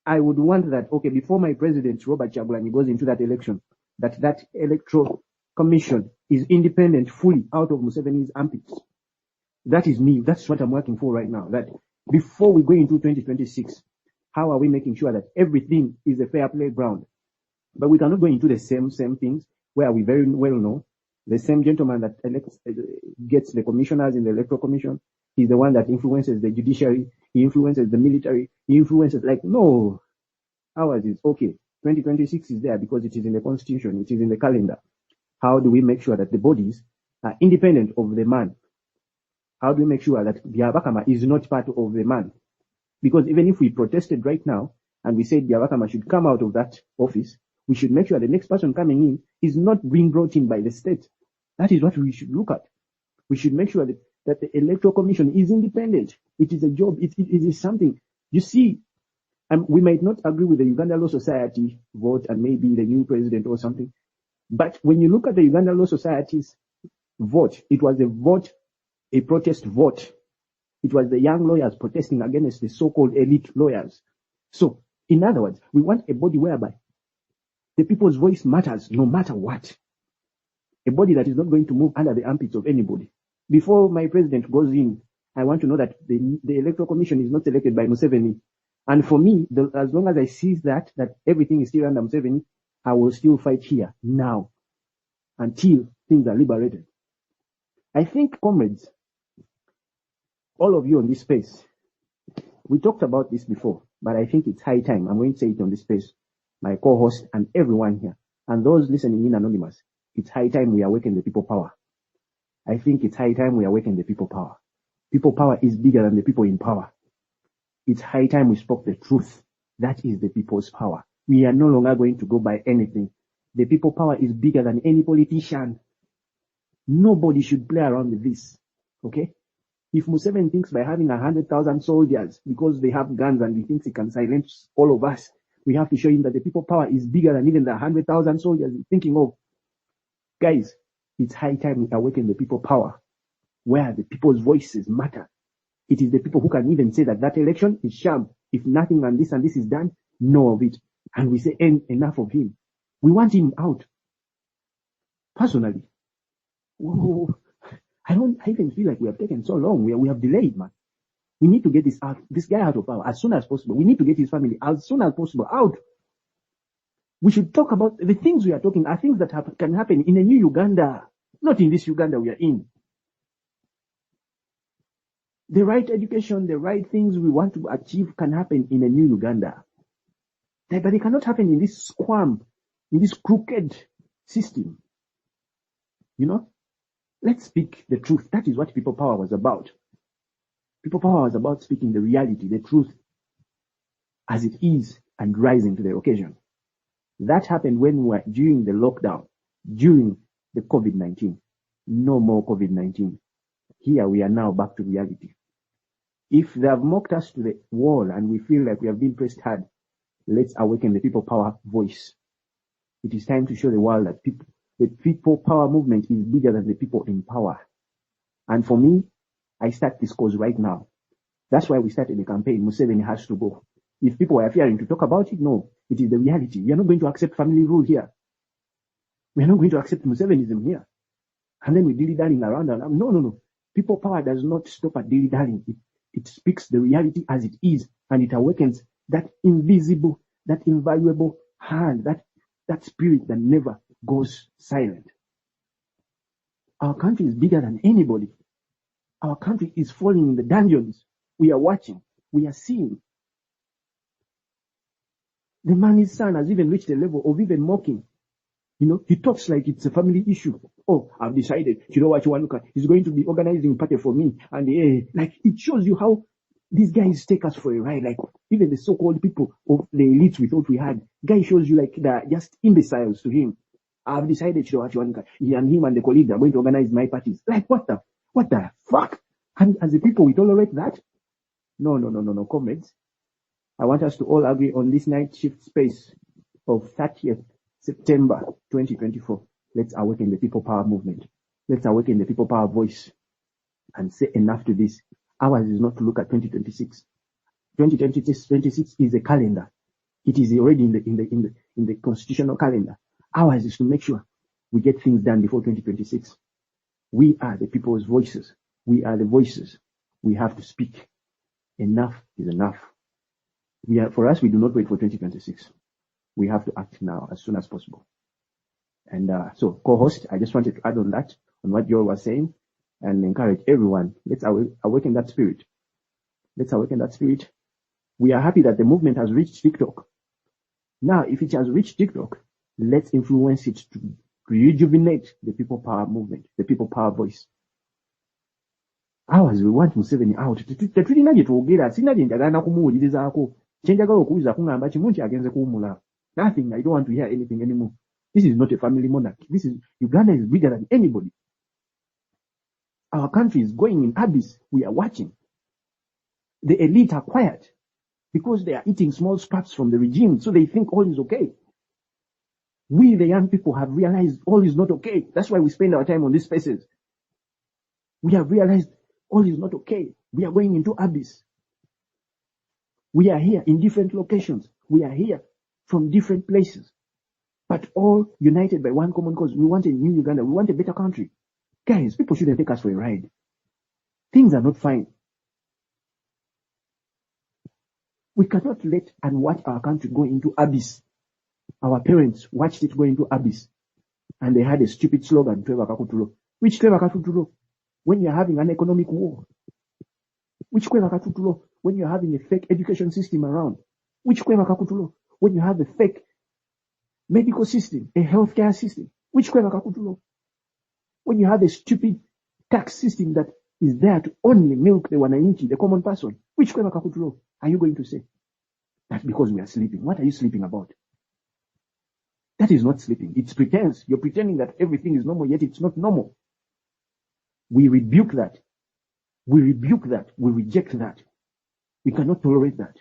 I would want that, okay, before my president, Robert Chagulanyi, goes into that election, that electoral commission is independent fully out of Museveni's armpits. That is me. That's what I'm working for right now. That before we go into 2026, how are we making sure that everything is a fair playground? But we cannot go into the same things where we very well know the same gentleman that gets the commissioners in the electoral commission. He's the one that influences the judiciary. He influences the military. He influences, no. Ours is, okay, 2026 is there because it is in the constitution. It is in the calendar. How do we make sure that the bodies are independent of the man? How do we make sure that Byabakama is not part of the man? Because even if we protested right now and we said Byabakama should come out of that office, we should make sure the next person coming in is not being brought in by the state. That is what we should look at. We should make sure that the electoral commission is independent. It is a job. It is something. You see, we might not agree with the Uganda Law Society vote and maybe the new president or something. But when you look at the Uganda Law Society's vote, it was a protest vote. It was the young lawyers protesting against the so-called elite lawyers. So, in other words, we want a body whereby the people's voice matters no matter what. A body that is not going to move under the armpits of anybody. Before my president goes in, I want to know that the electoral commission is not selected by Museveni. And for me, as long as I see that everything is still under Museveni, I will still fight here now until things are liberated. I think, comrades, all of you on this space, we talked about this before, but I think it's high time. I'm going to say it on this space, my co-host and everyone here, and those listening in anonymous. It's high time we awaken the people power. I think it's high time we awaken the people power. People power is bigger than the people in power. It's high time we spoke the truth. That is the people's power. We are no longer going to go by anything. The people power is bigger than any politician. Nobody should play around with this. Okay? If Museveni thinks by having 100,000 soldiers because they have guns and he thinks he can silence all of us, we have to show him that the people power is bigger than even the 100,000 soldiers he's thinking of. Guys, it's high time we awaken the people power, where the people's voices matter. It is the people who can even say that that election is sham. If nothing and this is done, no of it. And we say enough of him. We want him out. Personally, I even feel like we have taken so long. We have delayed, man. We need to get this guy out of power as soon as possible. We need to get his family as soon as possible out. We should talk about the things we are talking are things that can happen in a new Uganda, not in this Uganda we are in. The right education, the right things we want to achieve can happen in a new Uganda. But they cannot happen in this squam, in this crooked system. You know? Let's speak the truth. That is what people power was about. People power was about speaking the reality, the truth, as it is, and rising to the occasion. That happened when we were during the lockdown, during the COVID-19. No more COVID-19. Here we are now back to reality. If they have mocked us to the wall and we feel like we have been pressed hard, let's awaken the people power voice. It is time to show the world that the people power movement is bigger than the people in power. And for me, I start this cause right now. That's why we started the campaign, Museveni has to go. If people are fearing to talk about it, no, it is the reality. We are not going to accept family rule here. We are not going to accept Musevenism here. And then we dilly-dallying around. No. People power does not stop at dilly-dallying. It speaks the reality as it is, and it awakens that invisible, that invaluable hand, that spirit that never goes silent. Our country is bigger than anybody. Our country is falling in the dungeons. We are watching. We are seeing. The man's son has even reached a level of even mocking. You know, he talks like it's a family issue. Oh, I've decided, you know what you want to look at? He's going to be organizing party for me. And like, it shows you how these guys take us for a ride. Like, even the so-called people of the elites we thought we had. Guy shows you like they're just imbeciles to him. I've decided, you know what you want to look at? He and him and the colleagues are going to organize my parties. Like, what the fuck? And as a people, we tolerate that? No, comrades. I want us to all agree on this night shift space of 30th September 2024. Let's awaken the people power movement. Let's awaken the people power voice and say enough to this. Ours is not to look at 2026. 2026 is a calendar. It is already in the constitutional calendar. Ours is to make sure we get things done before 2026. We are the people's voices. We are the voices. We have to speak. Enough is enough. For us, we do not wait for 2026. We have to act now as soon as possible. And so, co-host, I just wanted to add on that, on what Joel was saying, and encourage everyone. Let's awaken that spirit. Let's awaken that spirit. We are happy that the movement has reached TikTok. Now, if it has reached TikTok, let's influence it to rejuvenate the people power movement, the people power voice. Ours, we want Museveni out. Tetulina gye twogera, sina gye njagala kumuwulirizaako. Kye njagala okuwuliza kungamba kimu nti agenze kuwumula. Nothing, I don't want to hear anything anymore. This is not a family monarchy. Uganda is bigger than anybody. Our country is going in abyss. We are watching. The elite are quiet because they are eating small scraps from the regime, so they think all is okay. We, the young people, have realized all is not okay. That's why we spend our time on these spaces. We have realized all is not okay. We are going into abyss. We are here in different locations. We are here from different places, but all united by one common cause. We want a new Uganda. We want a better country. Guys, people shouldn't take us for a ride. Things are not fine. We cannot let and watch our country go into abyss. Our parents watched it go into abyss, and they had a stupid slogan, Trevor Kakutulo. Which Trevor Kakutulo? when you're having an economic war? Which kweva kakutulo when you're having a fake education system around? Which kweva kakutulo when you have a fake medical system, a healthcare system? Which kweva kakutulo when you have a stupid tax system that is there to only milk the wananchi, the common person? Which kweva kakutulo are you going to say? That's because we are sleeping. What are you sleeping about? That is not sleeping. It's pretense. You're pretending that everything is normal, yet it's not normal. We rebuke that. We rebuke that. We reject that. We cannot tolerate that.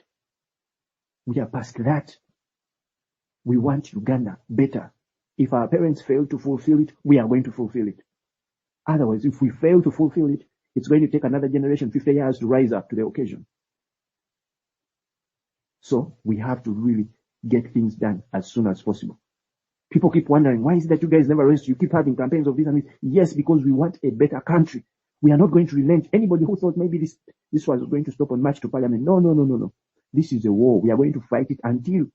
We are past that. We want Uganda better. If our parents fail to fulfill it, we are going to fulfill it. Otherwise, if we fail to fulfill it, it's going to take another generation, 50 years to rise up to the occasion. So we have to really get things done as soon as possible. People keep wondering, why is it that you guys never rest? You keep having campaigns of this and this. Yes, because we want a better country. We are not going to relent. Anybody who thought maybe this was going to stop on march to parliament. No. This is a war. We are going to fight it until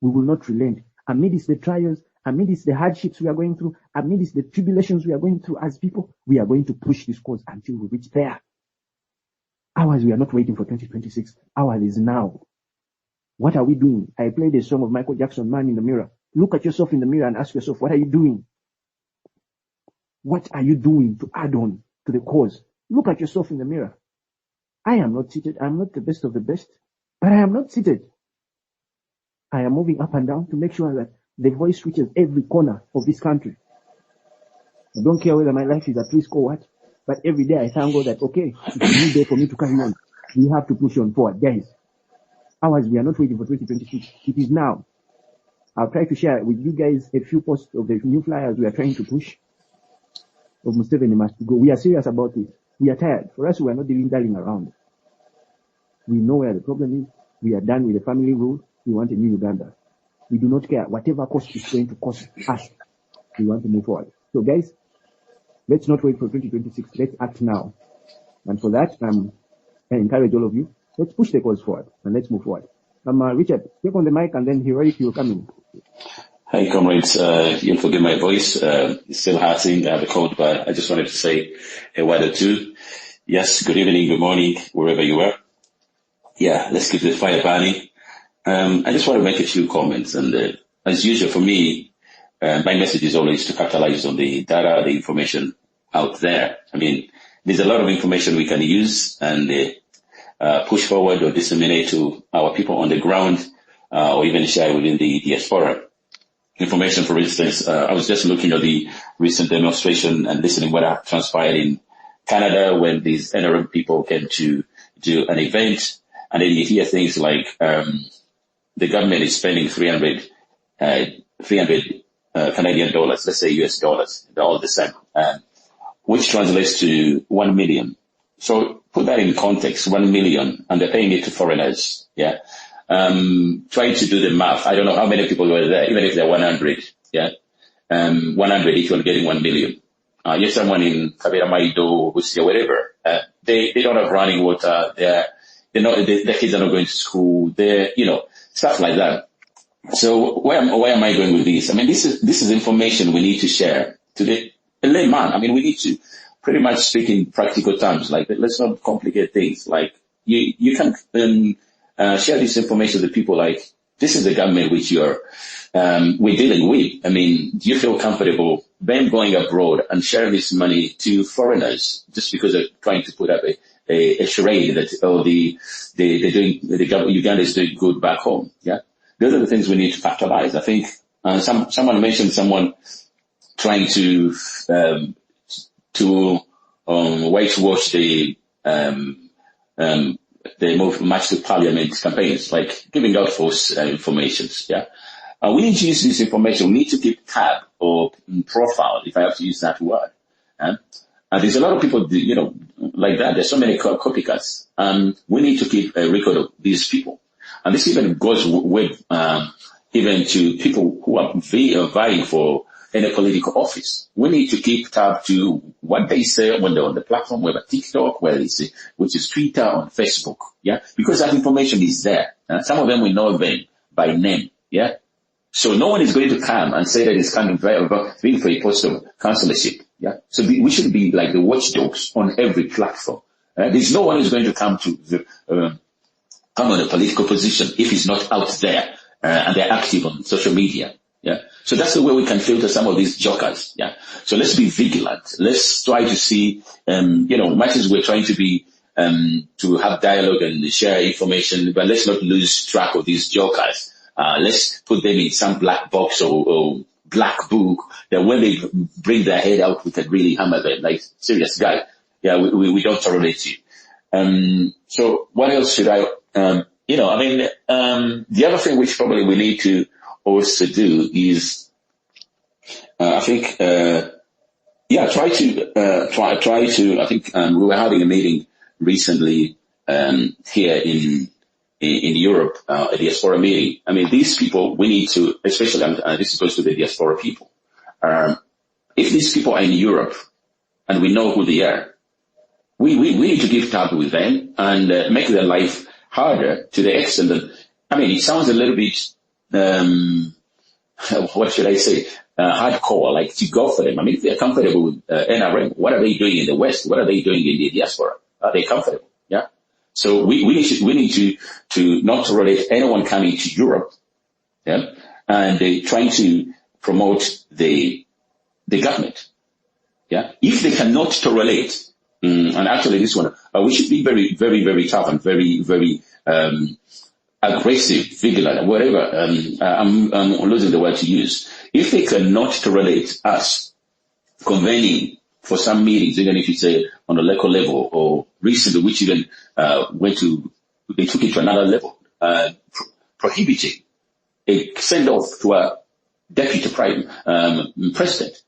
we will not relent. Amidst the trials, amidst the hardships we are going through, amidst the tribulations we are going through as people, we are going to push this cause until we reach there. Ours, we are not waiting for 2026. Ours is now. What are we doing? I played a song of Michael Jackson, Man in the Mirror. Look at yourself in the mirror and ask yourself, what are you doing? What are you doing to add on to the cause? Look at yourself in the mirror. I am not seated. I'm not the best of the best, but I am not seated. I am moving up and down to make sure that the voice reaches every corner of this country. I don't care whether my life is at risk or what, but every day I thank God that, okay, it's a new day for me to carry on. We have to push on forward, guys. Ours, we are not waiting for 2026. It is now. I'll try to share with you guys a few posts of the new flyers we are trying to push. Of Museveni must go. We are serious about it. We are tired. For us, we are not dilly-dallying around. We know where the problem is. We are done with the family rule. We want a new Uganda. We do not care. Whatever cost it's going to cost us, we want to move forward. So guys, let's not wait for 2026. Let's act now. And for that, I encourage all of you, let's push the cause forward and let's move forward. Richard, take on the mic and then Hiroiki will come in. Hi, comrades. You'll forgive my voice. It's still hurting. I have a cold, but I just wanted to say a word or two. Yes, good evening, good morning, wherever you are. Yeah, let's keep the fire burning. I just want to make a few comments. And as usual for me, my message is always to capitalize on the data, the information out there. I mean, there's a lot of information we can use and push forward or disseminate to our people on the ground, or even share within the diaspora. Information, for instance, I was just looking at the recent demonstration and listening what transpired in Canada when these NRM people came to do an event, and then you hear things like the government is spending 300 Canadian dollars, let's say US dollars, they're all the same, which translates to 1 million. So put that in context, 1 million, and they're paying it to foreigners, yeah. Trying to do the math. I don't know how many people were there, even if they're 100, yeah. 100 if you're getting 1 million. You're someone in Kabera Maido, Busia, whatever. They don't have running water. Their kids are not going to school. Stuff like that. So where am I going with this? I mean, this is information we need to share to the layman. I mean, we need to pretty much speak in practical terms. Like, let's not complicate things. Like, you can share this information with people. Like, this is the government which we're dealing with. I mean, do you feel comfortable them going abroad and sharing this money to foreigners just because they're trying to put up a charade that Uganda is doing good back home? Yeah, those are the things we need to capitalize. I think someone mentioned someone trying to whitewash the March to Parliament campaigns, like giving out false information. Yeah, we need to use this information. We need to keep tab or profile, if I have to use that word. And there's a lot of people, like that. There's so many copycats. We need to keep a record of these people. And this even goes with even to people who are vying for any political office. We need to keep tab to what they say when they're on the platform, whether TikTok, which is Twitter, on Facebook. Yeah, because that information is there. Some of them we know them by name. Yeah, so no one is going to come and say that it's coming being for a post of councillorship. Yeah. So we should be like the watchdogs on every platform. There's no one who's going to come on a political position if he's not out there and they're active on social media. Yeah. So that's the way we can filter some of these jokers. Yeah. So let's be vigilant. Let's try to see, much as we're trying to be, to have dialogue and share information, but let's not lose track of these jokers. Let's put them in some black box or black book that when they bring their head out, we can really hammer them. Like, serious guy. Yeah, we don't tolerate you. So what else should I, the other thing which probably we need to also do is, I think, try to, I think, we were having a meeting recently, here in Europe, a diaspora meeting. I mean, these people, we need to, especially, this goes to the diaspora people. If these people are in Europe and we know who they are, we need to give tab with them and make their life harder to the extent that, it sounds a little bit, what should I say, hardcore, like to go for them. If they're comfortable with NRM, what are they doing in the West? What are they doing in the diaspora? Are they comfortable? Yeah. So we need to not tolerate anyone coming to Europe, yeah, and trying to promote the government. Yeah. If they cannot tolerate, and actually this one, we should be very, very, very tough and very, very, aggressive, vigilant, whatever, I'm losing the word to use. If they cannot tolerate us convening for some meetings, even if it's on a local level, or recently, which even, they took it to another level, prohibiting a send-off to a deputy president.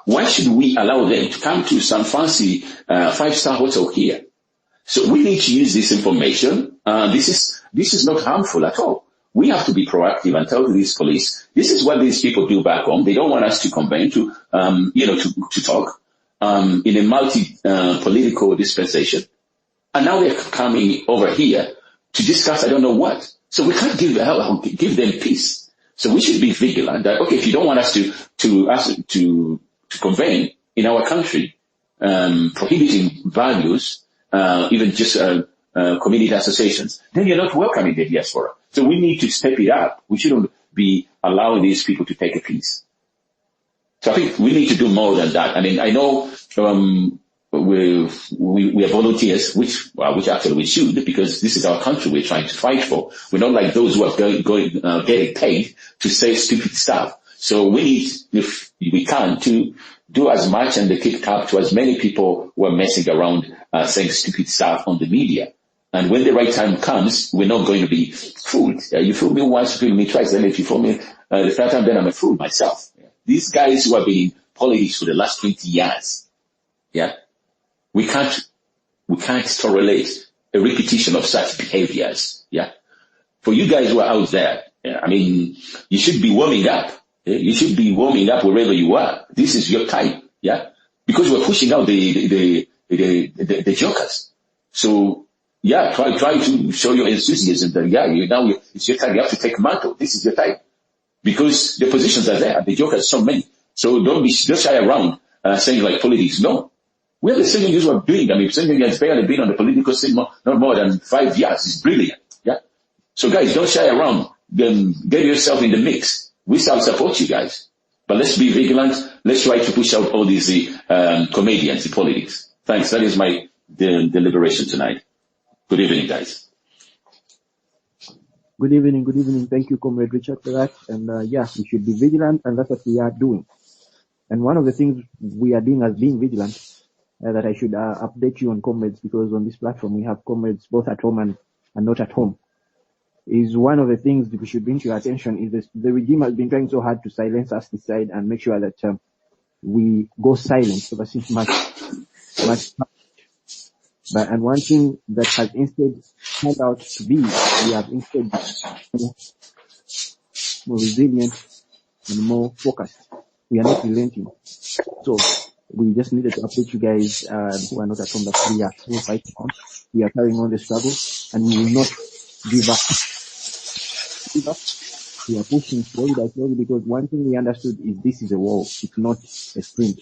Why should we allow them to come to some fancy, 5-star hotel here? So we need to use this information. This is not harmful at all. We have to be proactive and tell these police, this is what these people do back home. They don't want us to convene, to talk, in a multi-political dispensation. And now they're coming over here to discuss I don't know what. So we can't give them peace. So we should be vigilant that, okay, if you don't want us to convene in our country, prohibiting values, even just community associations, then you're not welcome in the diaspora. So we need to step it up. We shouldn't be allowing these people to take a piece. So I think we need to do more than that. I know we are volunteers, which actually we should, because this is our country we're trying to fight for. We're not like those who are getting paid to say stupid stuff. So we need, if we can, to do as much and keep tab to as many people who are messing around, saying stupid stuff on the media. And when the right time comes, we're not going to be fooled. You fool me once, you fool me twice. Then if you fool me the third time, then I'm a fool myself. These guys who have been in politics for the last 20 years, yeah, we can't tolerate a repetition of such behaviors. Yeah, for you guys who are out there, you should be warming up. You should be warming up wherever you are. This is your time, yeah, because we're pushing out the jokers. So yeah, try to show your enthusiasm that now it's your time. You have to take mantle. This is your time because the positions are there. The jokers are so many. So don't shy around saying like politics. No, we're the same things we're doing. Something has barely been on the political scene not more than 5 years. It's brilliant. Yeah. So guys, don't shy around. Then get yourself in the mix. We shall support you guys. But let's be vigilant. Let's try to push out all these comedians in politics. Thanks. That is my deliberation tonight. Good evening, guys. Good evening. Thank you, Comrade Richard, for that. And we should be vigilant, and that's what we are doing. And one of the things we are doing as being vigilant, that I should update you on, comrades, because on this platform we have comrades both at home and not at home, is one of the things that we should bring to your attention is this: the regime has been trying so hard to silence us this side and make sure that we go silent ever since much. And one thing that has instead turned out to be, we have instead been more resilient and more focused. We are not relenting. So we just needed to update you guys who are not at home that we are still fighting on. We are carrying on the struggle, and we will not give up. We are pushing slowly by slowly, because one thing we understood is this is a war. It's not a sprint.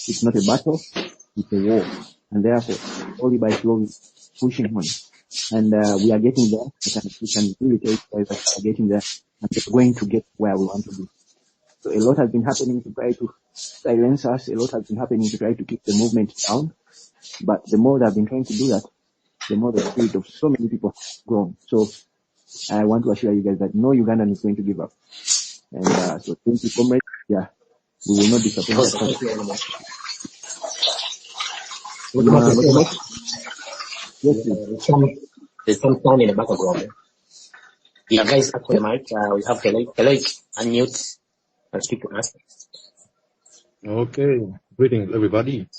It's not a battle, it's a war. And therefore, slowly by slowly, pushing on. And we are getting there. We can really tell you guys that we are getting there. And we're going to get where we want to be. So a lot has been happening to try to silence us. A lot has been happening to try to keep the movement down. But the more they've been trying to do that, the more the spirit of so many people has grown. So I want to assure you guys that no Ugandan is going to give up. And so thank you, comrades. Yeah, we will not disappoint. Yes, there's some sound in the background. Yeah, guys, up to the mic. We have Heroic, unmute and speak to us. Okay, greetings everybody.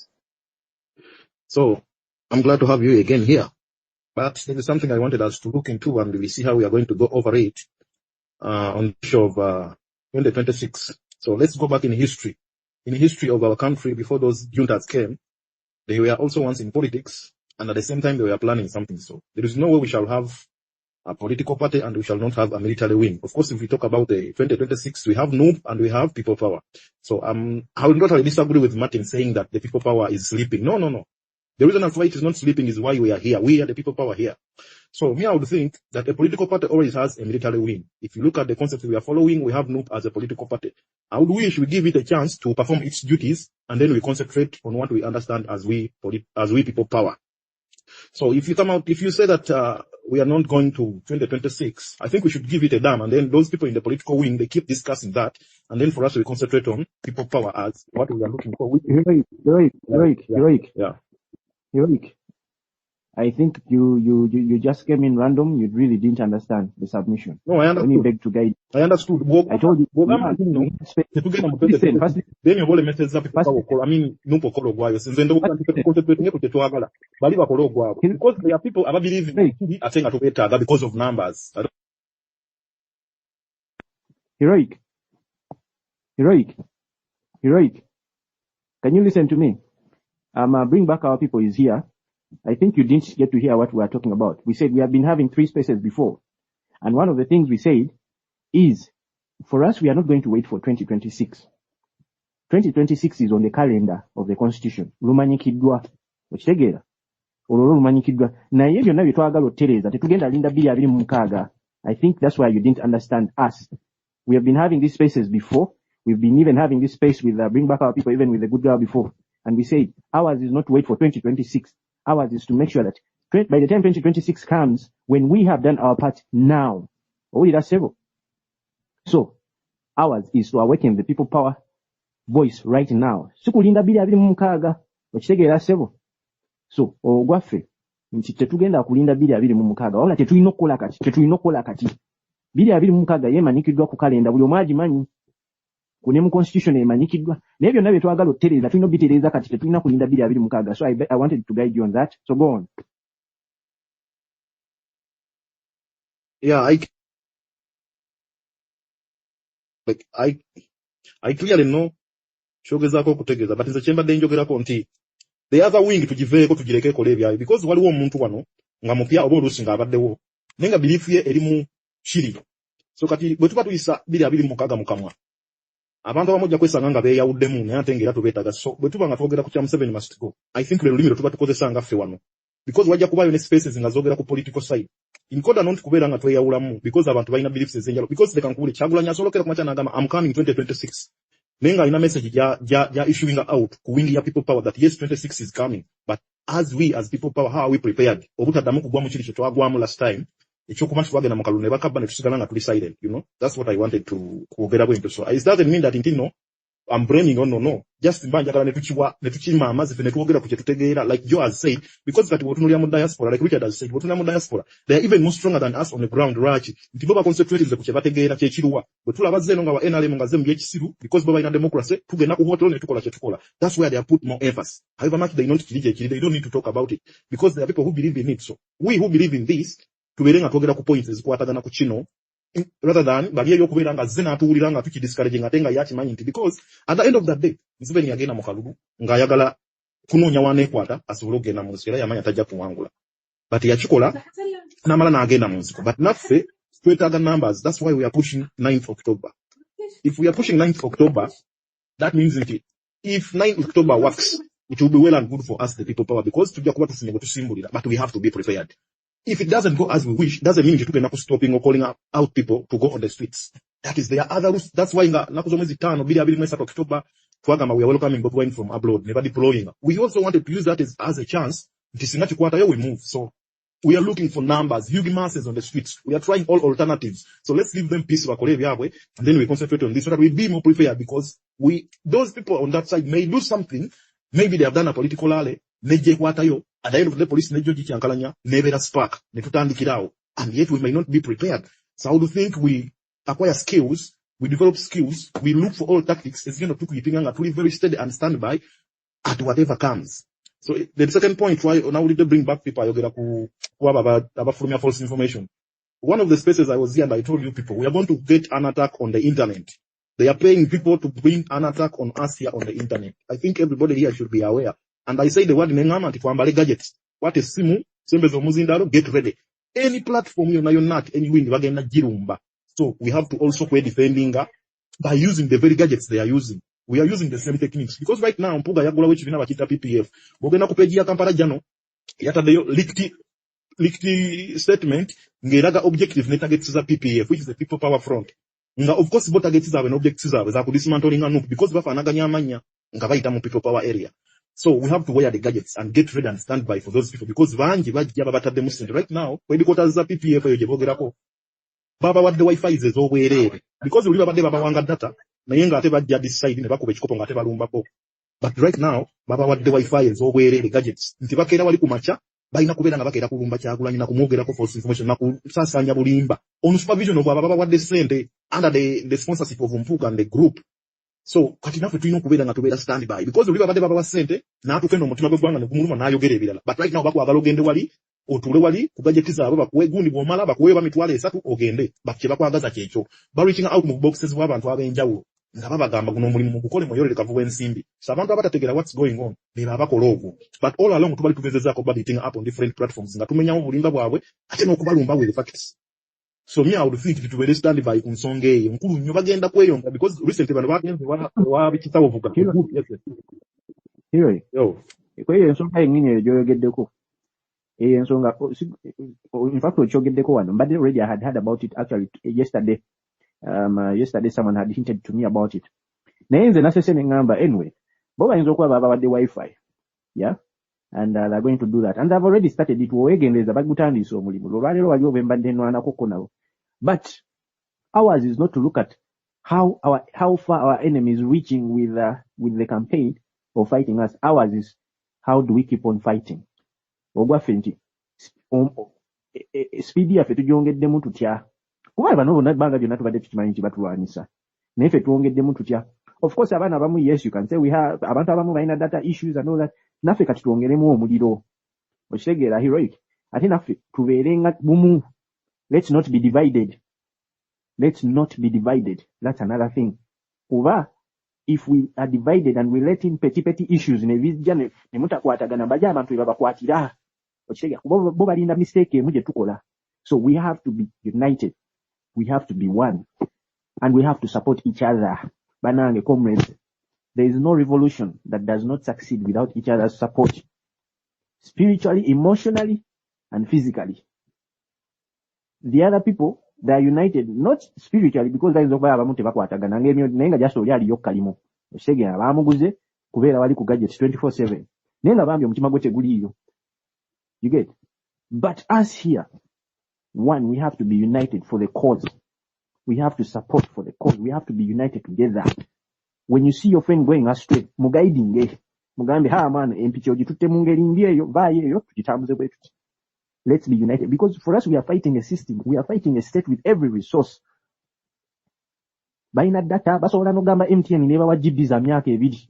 So, I'm glad to have you again here. But there is something I wanted us to look into, and we see how we are going to go over it on the issue of 2026. So let's go back in history. In the history of our country, before those juntas came, they were also once in politics, and at the same time they were planning something. So there is no way we shall have a political party and we shall not have a military wing. Of course, if we talk about the 2026, we have NUP and we have people power. So I will not really disagree with Martin saying that the people power is sleeping. No. The reason why it is not sleeping is why we are here. We are the people power here. So me, I would think that a political party always has a military wing. If you look at the concept we are following, we have NUP as a political party. I would wish we give it a chance to perform its duties, and then we concentrate on what we understand as we people power. So if you say that we are not going to 2026, I think we should give it a damn, and then those people in the political wing, they keep discussing that, and then for us we concentrate on people power as what we are looking for. Heroic. I think you just came in random. You really didn't understand the submission. No, I understood. When you beg to guide. I understood. I told you. Then you hold a message up. I mean, no pokolo guayo. Since then, because there are people I believe in are saying that because of numbers. Heroic. Can you listen to me? Bring back our people is here. I think you didn't get to hear what we are talking about. We said we have been having 3 spaces before. And one of the things we said is, for us, we are not going to wait for 2026. 2026 is on the calendar of the Constitution. Lumanyikidwa. Okitegeera. Olwo lumanyikidwa. Naye byonna bye twagala ottereza tetugenda linda 2026. I think that's why you didn't understand us. We have been having these spaces before. We've been even having this space with Bring Back Our People, even with the good girl before. And we said, ours is not to wait for 2026. Ours is to make sure that by the time 2026 comes, when we have done our part now, so ours is to awaken the people power voice right now. Sikulinda 2026. Okitegeera sebo. So ogwaffe nti tetugenda kulinda 2026. Wabula tetulina okukola kati. 2026 yemanyikiddwa ku kalenda buli omu agimanyi. Kune mu constitution emanyikiddwa. Naye byonna bye twagala ottereza tulina obitereza kati tetulina kulinda 2026. So I wanted to guide you on that. So go on. Yeah, I clearly know shogezaako okutegeeza, but nze kyembadde njogerako nti the other wing tugiveeko tugirekeeko ebyayo, because waliwo omuntu wano nga mupya oba oluusi ng'abaddewo naye nga biriifu ye erimu kiri. So kati bwe tuba tuyisa 2026 mu kamwa, abantu abamu ojja kwesanga nga beeyawuddemu naye ate ng'era tubeetaaga. So bwe tuba nga twogera ku kya Museveni must go, I think lwe lulimi lwe tuba tukozesa nga ffe wano, because wajja kubaayo ne spaces nga zoogera ku political side in order not kubeera nga tweyawulamu, because abantu balina beliefs ez'enjalo. Because leka nkubule Kyagulanyi asolokera ku makya n'agamba I'm coming 2026, naye nga alina message ja issuing out ku wing ya people power that yes 26 is coming, but as we as people power, how are we prepared obutaddamu kugwa mu kiri kye twagwamu last time ekyokuba twagenda mu kalulu ne bakabba ne tusigala nga tuli silent. That's what I wanted to kwogera bwento. So it doesn't mean that I'm blaming on no. Just njagala ne tukima amazi ne twogera ku kye tutegeera, like Joe has said, because that wotunulya mu diaspora, like Richard has said, wotunulya mu diaspora, they are even more stronger than us on the ground. Rachi nti bo concentrate ku kye bategeera kye kiruwa bwe tulaba zeno nga wa NRM nga zemu byekisiru, because bo balina democracy tugenda ku hotel ne tukola kye tukola. That's where they are put more emphasis. However much they don't they don't need to talk about it, because there are people who believe in it. So we who believe in this tubeere nga twogera ku points ezikwatagana ku kino, rather than bali eyokubeera nga zena atuwulira nga tukidiscouraging ate nga yakimanyi nti, because at the end of that day Museveni yagenda mu kalulu ng'ayagala kunoonya waaneekwata asobole okugenda mu nsiko, era yamanya tajja kuwangula, but yakikola n'amala n'agenda mu nsiko. But naffe twetaaga numbers. That's why we are pushing 9th October. If we are pushing 9th October, that means nti if 9 October works, it will be well and good for us, the people power, because to but we have to be prepared. If it doesn't go as we wish, doesn't mean you're not stopping or calling out people to go on the streets. That is, there are other routes. That's why October, we are welcoming going from abroad, never deploying. We also wanted to use that as a chance. We move. So we are looking for numbers, huge masses on the streets. We are trying all alternatives. So let's leave them peace, and then we concentrate on this so that we be more prepared, because those people on that side may do something. Maybe they have done a political rally. At the end of the police, never spark, and yet we may not be prepared. So I would think we acquire skills, we develop skills, we look for all tactics. It's going to be very steady and stand by at whatever comes. So the second point, why now we need to bring back people who have false information. One of the spaces I was here and I told you people, we are going to get an attack on the internet. They are paying people to bring an attack on us here on the internet. I think everybody here should be aware. And I say the word nengamanti kwambale gadgets. What is simu? Sembezo muzindaro, get ready. Any platform you not any win wagenda jirumba. So we have to also be defending by using the very gadgets they are using. We are using the same techniques. Because right now, mpuga yagula which vina bakita PPF. Bogena kupeji ya kampara jano. Yata deyo licked statement. Ngeraga objective ne targets za PPF, which is the People Power Front. Nga of course both targets have an objective za kudismantling anu because bafa naganya manya nga baita mu People Power area. So we have to wear the gadgets and get ready and stand by for those people, because vanji bajja babatadde musente right now when the quotas za PPF yo jebogerako baba wadde Wi-Fi ze zobwerere, because uli babadde baba wanga data naye nga ate bajja decide ne bakuba ekikopo nga ate balumbako. But right now baba wadde Wi-Fi zobwerere gadgets nti bakeera wali kumacha balina kubeera nga bakeera kulumba kyagulanyi na kumwogerako false information na kusasanya bulimba on supervision of baba wadde sente under the sponsorship of Mpuga and the group. So kati nafe tulina okubeera nga tubeera stand by, because uli babadde baba wa sente n'atukenda omutima gw'eggwanga ne gumuluma n'ayogera ebirala. But right now bakwagala ogende wali otule wali ku gadgets zaabwe bakuwe gundi bw'omala bakuwe bamitwalo 3 ogende bakye bakwagaza kyekyo. Ba reaching out mu boxes w'abantu ab'enjawulo nga babagamba guno omulimu mugukole muyolere kavuba ensimbi. So abantu abatategera what's going on be babakola ogwo. But all along tubali tugezezaako budgeting up on different platforms nga tumenyamu bulimba bwabwe ate n'okubalumba with facts. So me I would think to really stand by kunsonga eyo nkulu nnyo bagenda kweyonga, because recently bano bagenze wabikitawo vuga. Yo kweyo ensonga yennyini gyoyogeddeko ensonga in fact okyogeddeko wano mbadde already I had heard about it actually yesterday. Yesterday someone had hinted to me about it. Naye nze nasese ne ngamba anyway bo bayinza okuba babawadde Wi-Fi, yeah, and they're going to do that, and I've already started it. Wegendeeza bagutandise omulimu olwaleero waliwo be mbadde nwanako nabo. But ours is not to look at how far our enemy is reaching with the campaign of fighting us. Ours is how do we keep on fighting. Ogwaffe nti speed yaffe tugyongeddemu tutya, kuba bano bonna ebbanga lyonna tubadde tukimanyi nti batulwanyisa, naye ffe twongeddemu tutya. Of course abaana abamu, yes, you can say we have abantu abamu balina data issues and all that. Naffe kati twongeremu omuliro, okitegeera heroic, ate naffe tubeerenga bumu. Let's not be divided. Let's not be divided. That's another thing. Kuba if we are divided and we let in petty issues ne bijja ne mutakwatagana bajja abantu babakwatira, okitegeera kuba bo balinda mistake emu gye tukola. So we have to be united. We have to be one. And we have to support each other. Banange, comrades, there is no revolution that does not succeed without each other's support. Spiritually, emotionally, and physically. The other people, they are united, not spiritually, because there is over abamu tebakwatagana naye nga just oli aliyo kalimu. Okitegeera baamuguze kubeera wali ku gadgets 24/7. Naye nga bambi omutima gwe teguliiyo. You get? But us here, one, we have to be united for the cause. We have to support for the cause. We have to be united together. When you see your friend going astray, mugaidinge, mugambe ha man empiki ogitutte mu ngeri mbi eyo, vaayo eyo tugitambuze bwe tuti. Let's be united, because for us we are fighting a system. We are fighting a state with every resource. Baina data basobola n'ogamba MTN nebawa GB za myaka 2.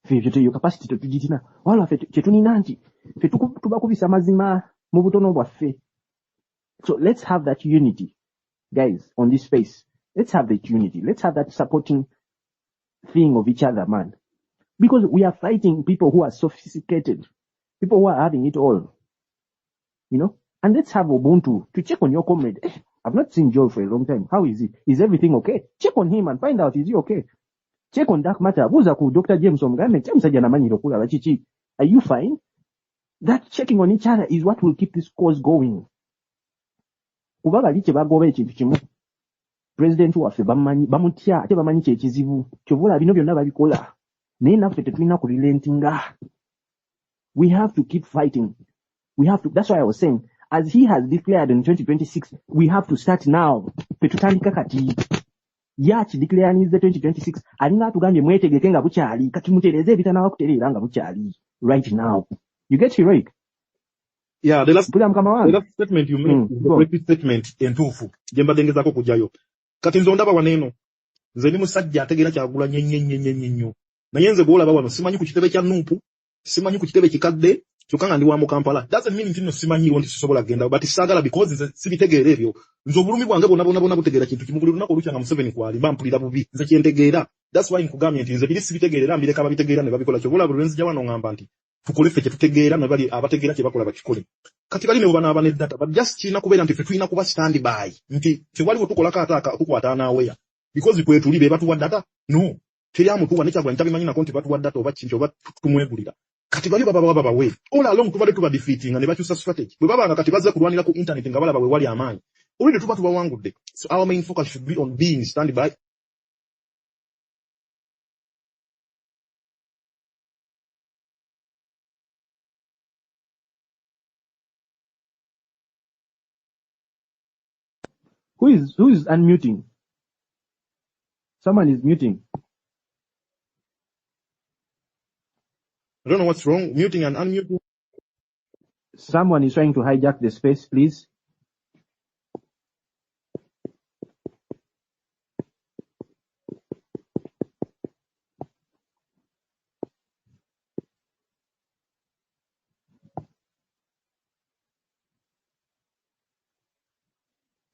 Ffe yo capacity tetugitina. Wala ffe kyetulina nti ffe tubakubisa mazima mu butono bwaffe. So let's have that unity, guys, on this space. Let's have that unity. Let's have that supporting thing of each other, man. Because we are fighting people who are sophisticated, people who are having it all, you know. And let's have Ubuntu to check on your comrade. I've not seen Joe for a long time. How is he? Is everything okay? Check on him and find out, is he okay? check on that matter. Buuza ku Dr. James omugambe nti omusajja namanyira okulaba kiki. Are you fine? That checking on each other is what will keep this cause going. Kuba bali kye bagoba ekintu kimu. President waffe bamanyi bamutya ate bamanyi kye kizibu. Kyovula bino byonna babikola. Naye naffe tetulina ku relentinga. We have to keep fighting. We have to. That's why I was saying, as he has declared in 2026, we have to start now. Petutandika kati. Yachi declare in 2026. Alinga atugambye mwetegeke nga bukyali. Kati mutereze ebitanawa kutereera nga bukyali. Right now. You get heroic? Yeah, the last Pula statement you made is the correct statement entuufu. Jemba dengezako kujayo. Kati nze ondaba waneeno. Nze ndi musajja ategeera kyagula nnyo. Naye nze gw'olaba wano simanyi ku kitebe kya Nuupu, simanyi ku kitebe kikadde, kyokka nga ndi wa mu Kampala. Doesn't mean nti nno simanyiiwo nti sisobola kugenda, but saagala because nze sibitegeera ebyo. Nze obulumi bwange bwonna butegeera kintu kimu. Buli lunaku olukya nga Museveni kw'alimba mpulira bubi. Nze kyentegeera. That's why nkugambye nti nze biri sibitegeerera mbireka babitegeera ne babikola. Kyobula buli lwenzija wano ngamba nti tukole ffe kye tutegeera ne bali abategeera kye bakola bakikole. Kati bali ne banaaba ne data, but just kirina kubeera nti ffe tulina kuba stand by. Nti tewaliwo tukolako ataaka okukwata n'aweya. Because kwe tuli be batuwa data? No. Teri amutuwa nekyagula ntabimanyi nako nti batuwa data oba kintu oba tumwegulira. Kati bali baba we. All along tubadde tuba defeating ne bakyusa strategy. Bwe baba nga kati bazze kulwanira ku internet nga balaba we wali amaanyi. Already tuba tubawangudde. So our main focus should be on being stand by. Who is unmuting? Someone is muting. I don't know what's wrong. Muting and unmuting. Someone is trying to hijack the space, please.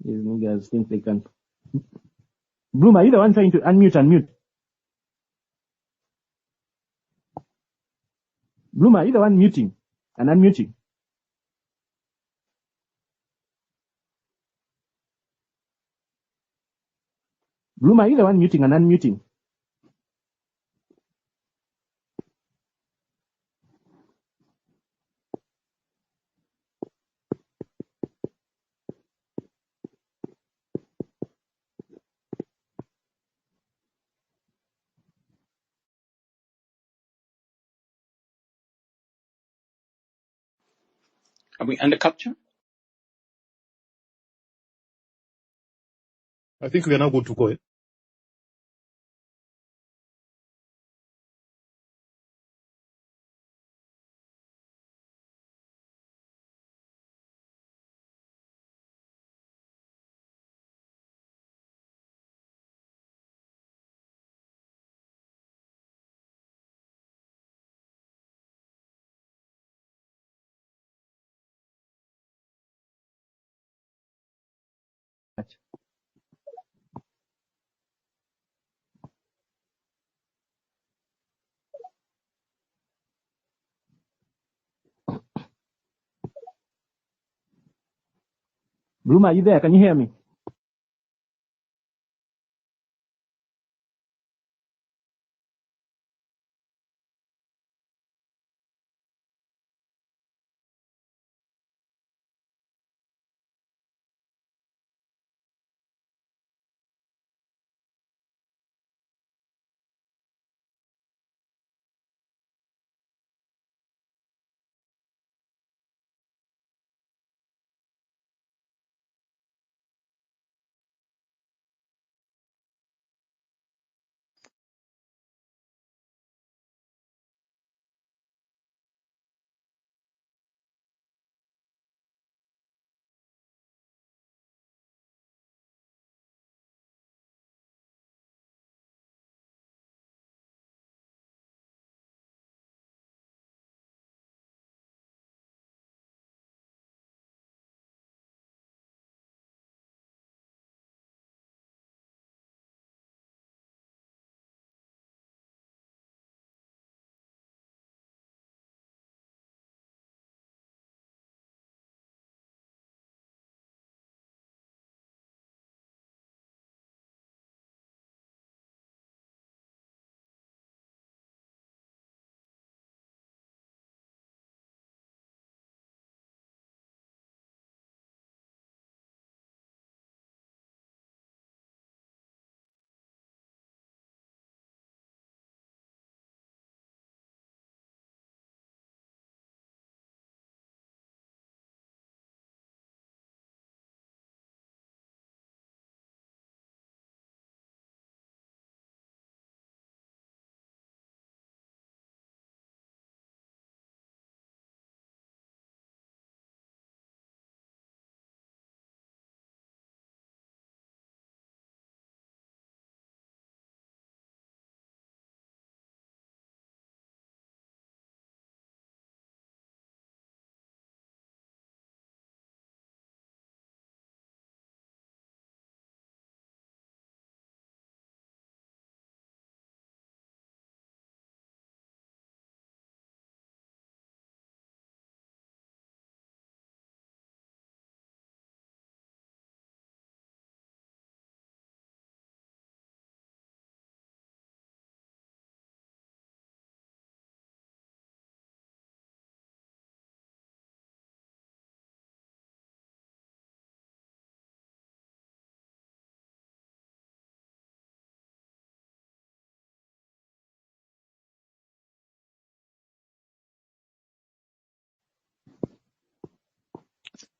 These niggas think they can. Bloom, are you the one trying to unmute? Bloom, are you the one muting and unmuting? Bloom, are you the one muting and unmuting? Are we under capture? I think we are now good to go. Bloom, are you there? Can you hear me?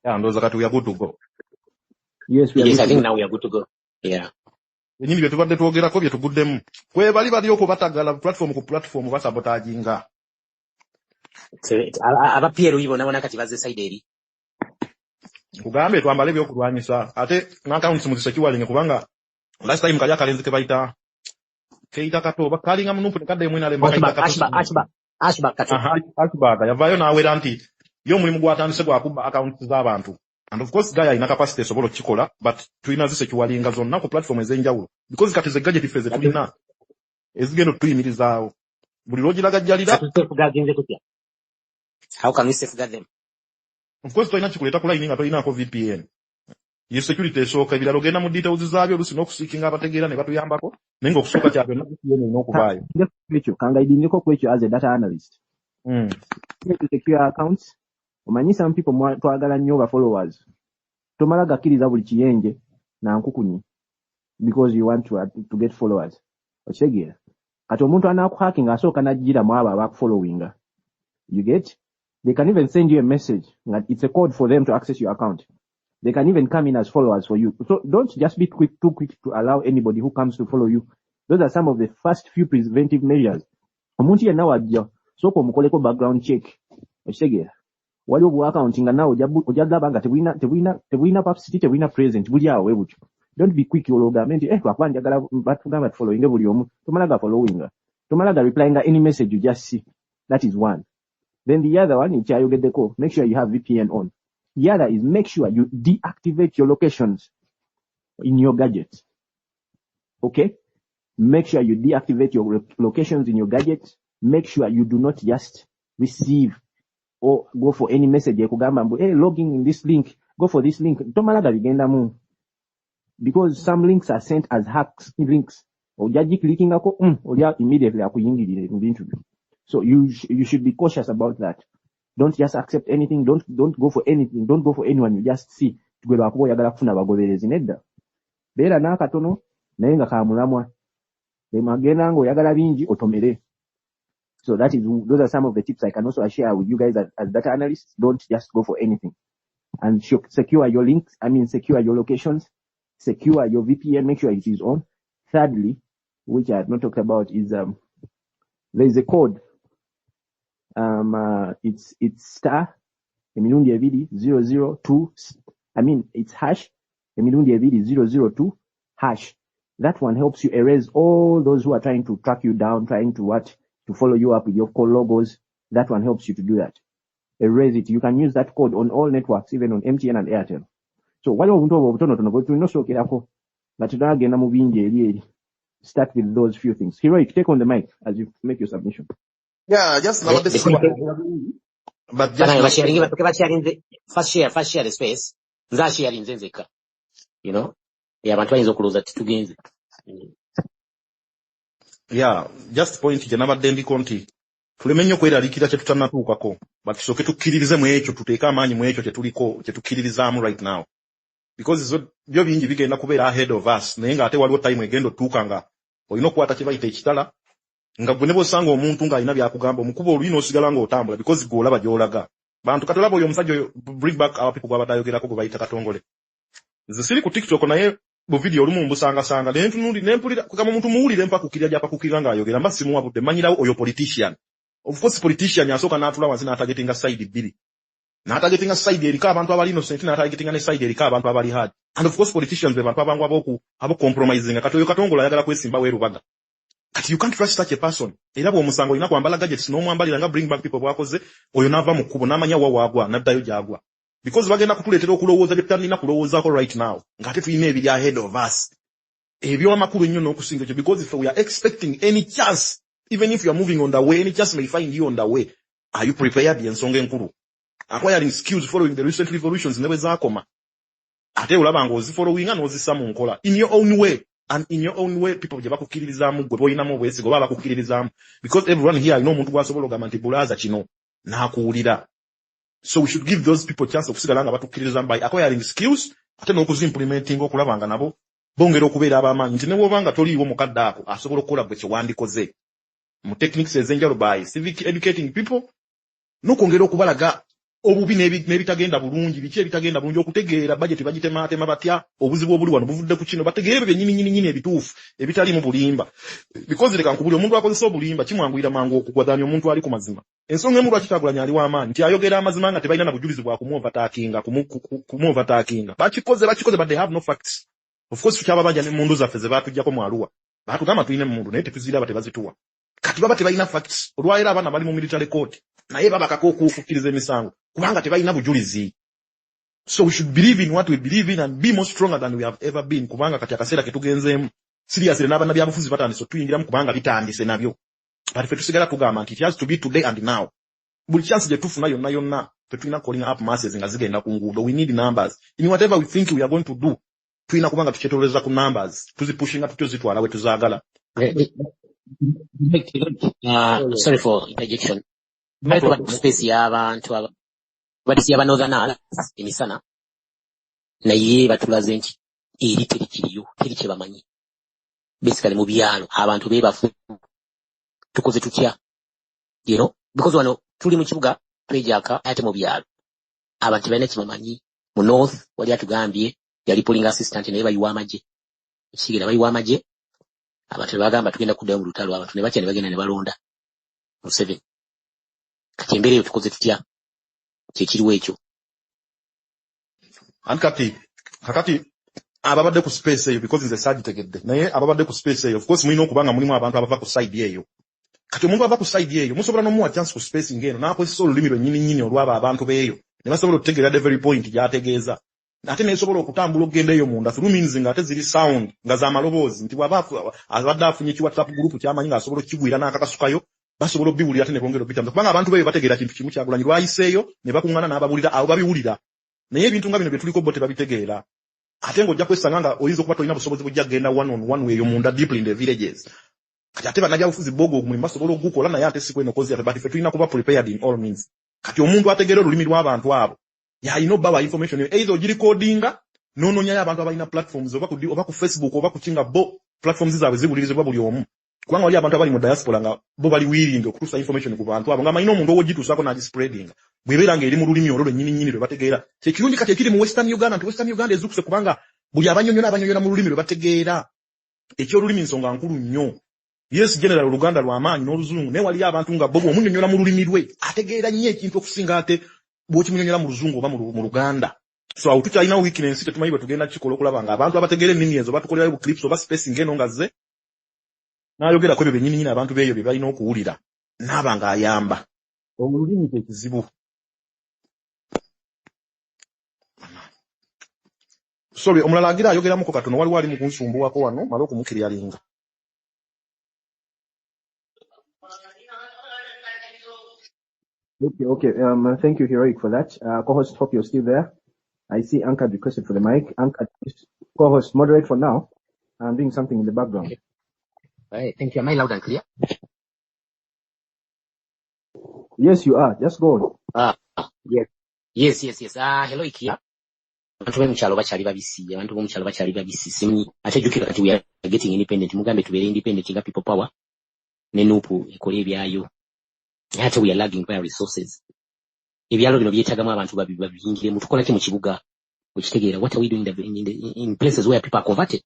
ndoza kati we are good to go. Yes, we are Yes, good I to think go. now we are good to go. Yeah. Enyini byetubadde twogerako byetuguddemu. Kwe bali okubataggala platform ku platform basabotaging. Aba Pierre Wibo nabona kati baze side eri. Kugambe twambale byokulwanyisa. Ate n'accounts mu securing kubanga last time kali akalenzi ke bayita keita katoba kalinga munumpu nekadde mwena lemba kaita katoba. Ashba kato. Ashba yavayo nawera nti yo mulimu gwatandise gwakuba accounts z'abantu. And of course gaya ina capacity sobola kikola, but tuina zi securinga zonna ku platform ezenjawulo because kati ze gadget phase tulina ezigendo tuyimirizaawo buli logiraga jalira. How can we safeguard them? Of course toina chikuleta kula ininga toina ko VPN. Ye security esooka ebirala ogenda mu details zaabyo olusi n'okusiikinga abategeera ne batuyambako naye ng'okusooka kya byonna VPN n'okubaayo. Kangaidingeko kwekyo as a data analyst. To secure accounts. Omanyi some people twagala nnyo ba followers. Tomala gakkiriza buli kiyenje na nkukunyi because you want to get followers. Okitegera. Kati omuntu anaakuhacking asooka n'ajjira mu abo abakufollowinga. You get? They can even send you a message. It's a code for them to access your account. They can even come in as followers for you. So don't just be too quick to allow anybody who comes to follow you. Those are some of the first few preventive measures. Omuntu yenna wajja sooka omukoleko background check. Okitegera. Waliwo bu accounting nga nawe ojagaba nga tebulina publicity tebulina present buli awo we butyo. Don't be quick ologambe nti lwakuba njagala batugamba tufollowinge buli omu. Tomala ga followinga. Tomala ga replying any message you just see. That is one. Then the other one, make sure you have VPN on. The other is make sure you deactivate your locations in your gadget. Okay? Make sure you deactivate your locations in your gadget. Make sure you do not just receive or go for any message. Hey, logging in this link. Go for this link. Because some links are sent as hacks links. Or clicking immediately. So you should be cautious about that. Don't just accept anything. Don't go for anything. Don't go for anyone you just see. Beera n'akatono naye nga kamulamwa. Magenda ng'oyagala bingi otomere. So those are some of the tips I can also share with you guys as data analysts. Don't just go for anything. And secure your links. Secure your locations. Secure your VPN. Make sure it is on. Thirdly, which I have not talked about, is there is a code. It's star emirundi ebiri 002. It's hash emirundi ebiri 002 hash. That one helps you erase all those who are trying to track you down, trying to follow you up with your call logos. That one helps you to do that. Erase it. You can use that code on all networks, even on MTN and Airtel. So waliwo obuntu obwo butonotono bwe tulinosokerako nga tunagenda mu bingi eri. Start with those few things. Heroic, take on the mic as you make your submission. Yeah, just now this one. But just first share the space. Nza share nzenzeka. You know? Yeah, abantu bayinza okuloza titugenze. Yeah, just point je nabadde ndiko nti tulemenya okweraliikira kye tutannatuukako, but tusooke tukkiririze mu ekyo tuteeka amaanyi mu ekyo kye tuliko kye tukkiririzaamu right now. Because byo bingi bigenda kubeera ahead of us naye nga ate waliwo time egenda otuuka nga olina okukwata kye bayita ekitala nga gwe ne bw'osanga omuntu ng'alina byakugamba omukuba olulina osigala ng'otambula because gw'olaba gy'olaga. Bantu kati olaba oyo omusajja oyo bring back our people gw'abadde ayogerako gwe bayita Katongole. Nze siri ku TikTok naye bu video olumu mbusangasanga ne mpulira kugamba omuntu muwulire mpakukirira gy'apakukirira ng'ayogera mba simuwabudde manyirawo oyo politician. Of course politician yasooka n'atula wansi n'atagetinga side bbiri. N'atagetinga side eriko abantu abali innocent n'atagetinga ne side eriko abantu abali hard. And of course politicians be bantu abangu abo compromising kati oyo Katongole ayagala kwesimba weerubaga. Kati you can't trust such a person. Era bw'omusango olina kwambala gadgets n'omwambalira nga bring back people bwakoze oyo n'ava mu kkubo n'amanya wawaagwa n'addayo gy'agwa. Because bagenda kutuleetera okulowooza bye tutalina kulowoozaako right now ng'ate tulina ebiri ahead of us. Ebyo amakulu ennyo n'okusinga ekyo because if we are expecting any chance, even if you are moving on the way, any chance may find you on the way. Are you prepared? Y'ensonga enkulu. Acquiring skills following the recent revolutions ne bwe zaakoma. Ate olaba ng'ozifollowinga n'ozissa mu nkola. In your own way. And in your own way, people gye bakukkiririzaamu gwe boyinamu obwesigo baba bakukkiririzaamu. Because everyone here alina omuntu gw'asobola ogamba nti bulaaza kino n'akuwulira. So we should give those people chance okusigala nga batukkiririzaamu by acquiring skills ate n'okuzimplementing okulaba nga nabo bongera okubeera ab'amaanyi nti ne bw'oba nga toliiwo mukadde ako asobola okukola gwe kye wandikoze. Mu techniques ezenjalo by civic educating people n'okwongera okubalaga obubi n'ebitagenda bulungi biki ebitagenda bulungi okutegeera budget bagitematema batya obuzibu obuli wano buvudde ku kino bategeere bye nyini ebituufu ebitali mu bulimba because leka nkubuli omuntu akozesa obulimba kimwanguyira mangu okugwadanya omuntu ali ku mazima ensonga emu lwaki Kyagulanyi ali w'amaanyi nti ayogera amazima nga tebalina na bujulizi bwa kumuovertakinga bakikoze but they have no facts of course tukyababanja n'emmundu zaffe ze batujjako mu Arua batugamba tulina emmundu naye tetuziraba tebazituwa kati baba tebalina facts olwaira abaana bali mu military court naye babakako okukkiriza emisango kubanga tebalina bujulizi. So we should believe in what we believe in and be more stronger than we have ever been kubanga kati akaseera ketugenzeemu seriously n'abaana byabufuzi batandise tuyingiramu kubanga bitandise nabyo but ffe tusigala tugamba nti it has to be today and now buli chance gye tufuna yonna tetulina calling up masses nga zigenda ku nguudo. We need numbers in whatever we think we are going to do. Tulina kubanga tukyetoleza ku numbers tuzipushinga tutyo zitwala we tuzaagala. Sorry for interjection. Space y'abantu abadisi y'aba Northern Alliance emisana naye batulaze nti eri terikiriyo teri kye bamanyi basically mu byalo abantu bebafu tukoze tutya because wano tuli mu kibuga twejaka ate mu byalo abantu balina kibamanyi mu north wali atugambye yali polling assistant naye bayiwa amaje kigira bayiwa amaje abantu bagamba tugenda kuddayo mu lutalo abantu ne batya ne bagenda ne balonda mu 7 kati embere yo tukoze tutya kyekiriwo ekyo ankati kakati ababadde ku space eyo because nze sagitegedde naye ababadde ku space eyo of course mulina okubanga mulimu abantu abava ku side eyo kati omuntu ava ku side eyo musobola n'omuwa chance ku space ngeno n'akozesa olulimi lwennyini olwaba abantu beeyo ne basobola okutegeera the very point gy'ategeeza ate nesobola okutambula okugenda eyo munda through means nga ate ziri sound nga z'amaloboozi nti bw'aba abadde afunye ki WhatsApp group ky'amanyi ng'asobola okukigwira n'akakasukayo basobola obiwulira ate ne bongera obitamu kubanga abantu beeyo bategeera kintu kimu Kyagulanyi lwayiseeyo ne bakuŋŋaana n'ababulira abo babiwulira naye ebintu nga bino bye tuliko bo tebabitegeera ate ng'ojja kwesanga nga oyinza okuba tolina busobozi bujja kugenda one on one eyo munda deeply in the villages kati ate bannabyabufuzi bogo omulimu basobola okugukola naye ate si kweno kozi but ffe tulina kuba prepared in all means kati omuntu ategeera olulimi lw'abantu abo yalina obba wa information either ogirikodinga n'onoonyayo abantu abalina platforms oba ku Facebook oba ku kinga bo platforms zaabwe ziwulirizibwa buli omu kubanga wali abantu abali mu diaspora nga bo bali wiiringa okutuusa information ku bantu abo nga malina omuntu owogituusako n'agispreadinga bw'ebeera nga eri mu lulimi olwo lwennyini lwe bategeera kyekirungi kati ekiri mu Western Uganda nti Western Uganda ezukuse kubanga buli abanyonyola mu lulimi lwe bategeera ekyolulimi nsonga nkulu nnyo. Yes general Oluganda lw'amaanyi n'oluzungu naye waliyo abantu nga bo bw'omunnyonnyola mu lulimi lwe ategeera nnyo ekintu okusinga ate bw'okimunnyonnyola mu luzungu oba mu Luganda. So awo tukyalina weakness tetumanyi bwe tugenda kikola okulaba nga abantu abategeera ennimi ezo batukolerayo bu clips oba spacing eno nga ze n'ayogera ku ebyo bennyini abantu beeyo bye balina okuwulira n'aba ng'ayamba olulimi kyekizibu. Sorry omulala agira ayogeramuko katono waliwo ali mu kunsumbuwako wano mala okumukiryalinga. Okay. Thank you, Heroic, for that. Co-host, hope you're still there. I see Anka requested for the mic. Anka, co-host, moderate for now. I'm doing something in the background. Right. Thank you. Am I loud and clear? Yes, you are. Just go on. Yes. Hello, Ikia. Abantu b'omukyalo bakyali babisi. Abantu b'omukyalo bakyali babisi. Simanyi ate jjukira kati we are getting independent. Mugambe tubeere independent nga people power. Ne nuupu ekola ebyayo. Ate we are lagging by resources. Ebyalo bino byetagamu abantu babiyingiremu tukola ki mu kibuga okitegeera what are we doing in places where people are converted.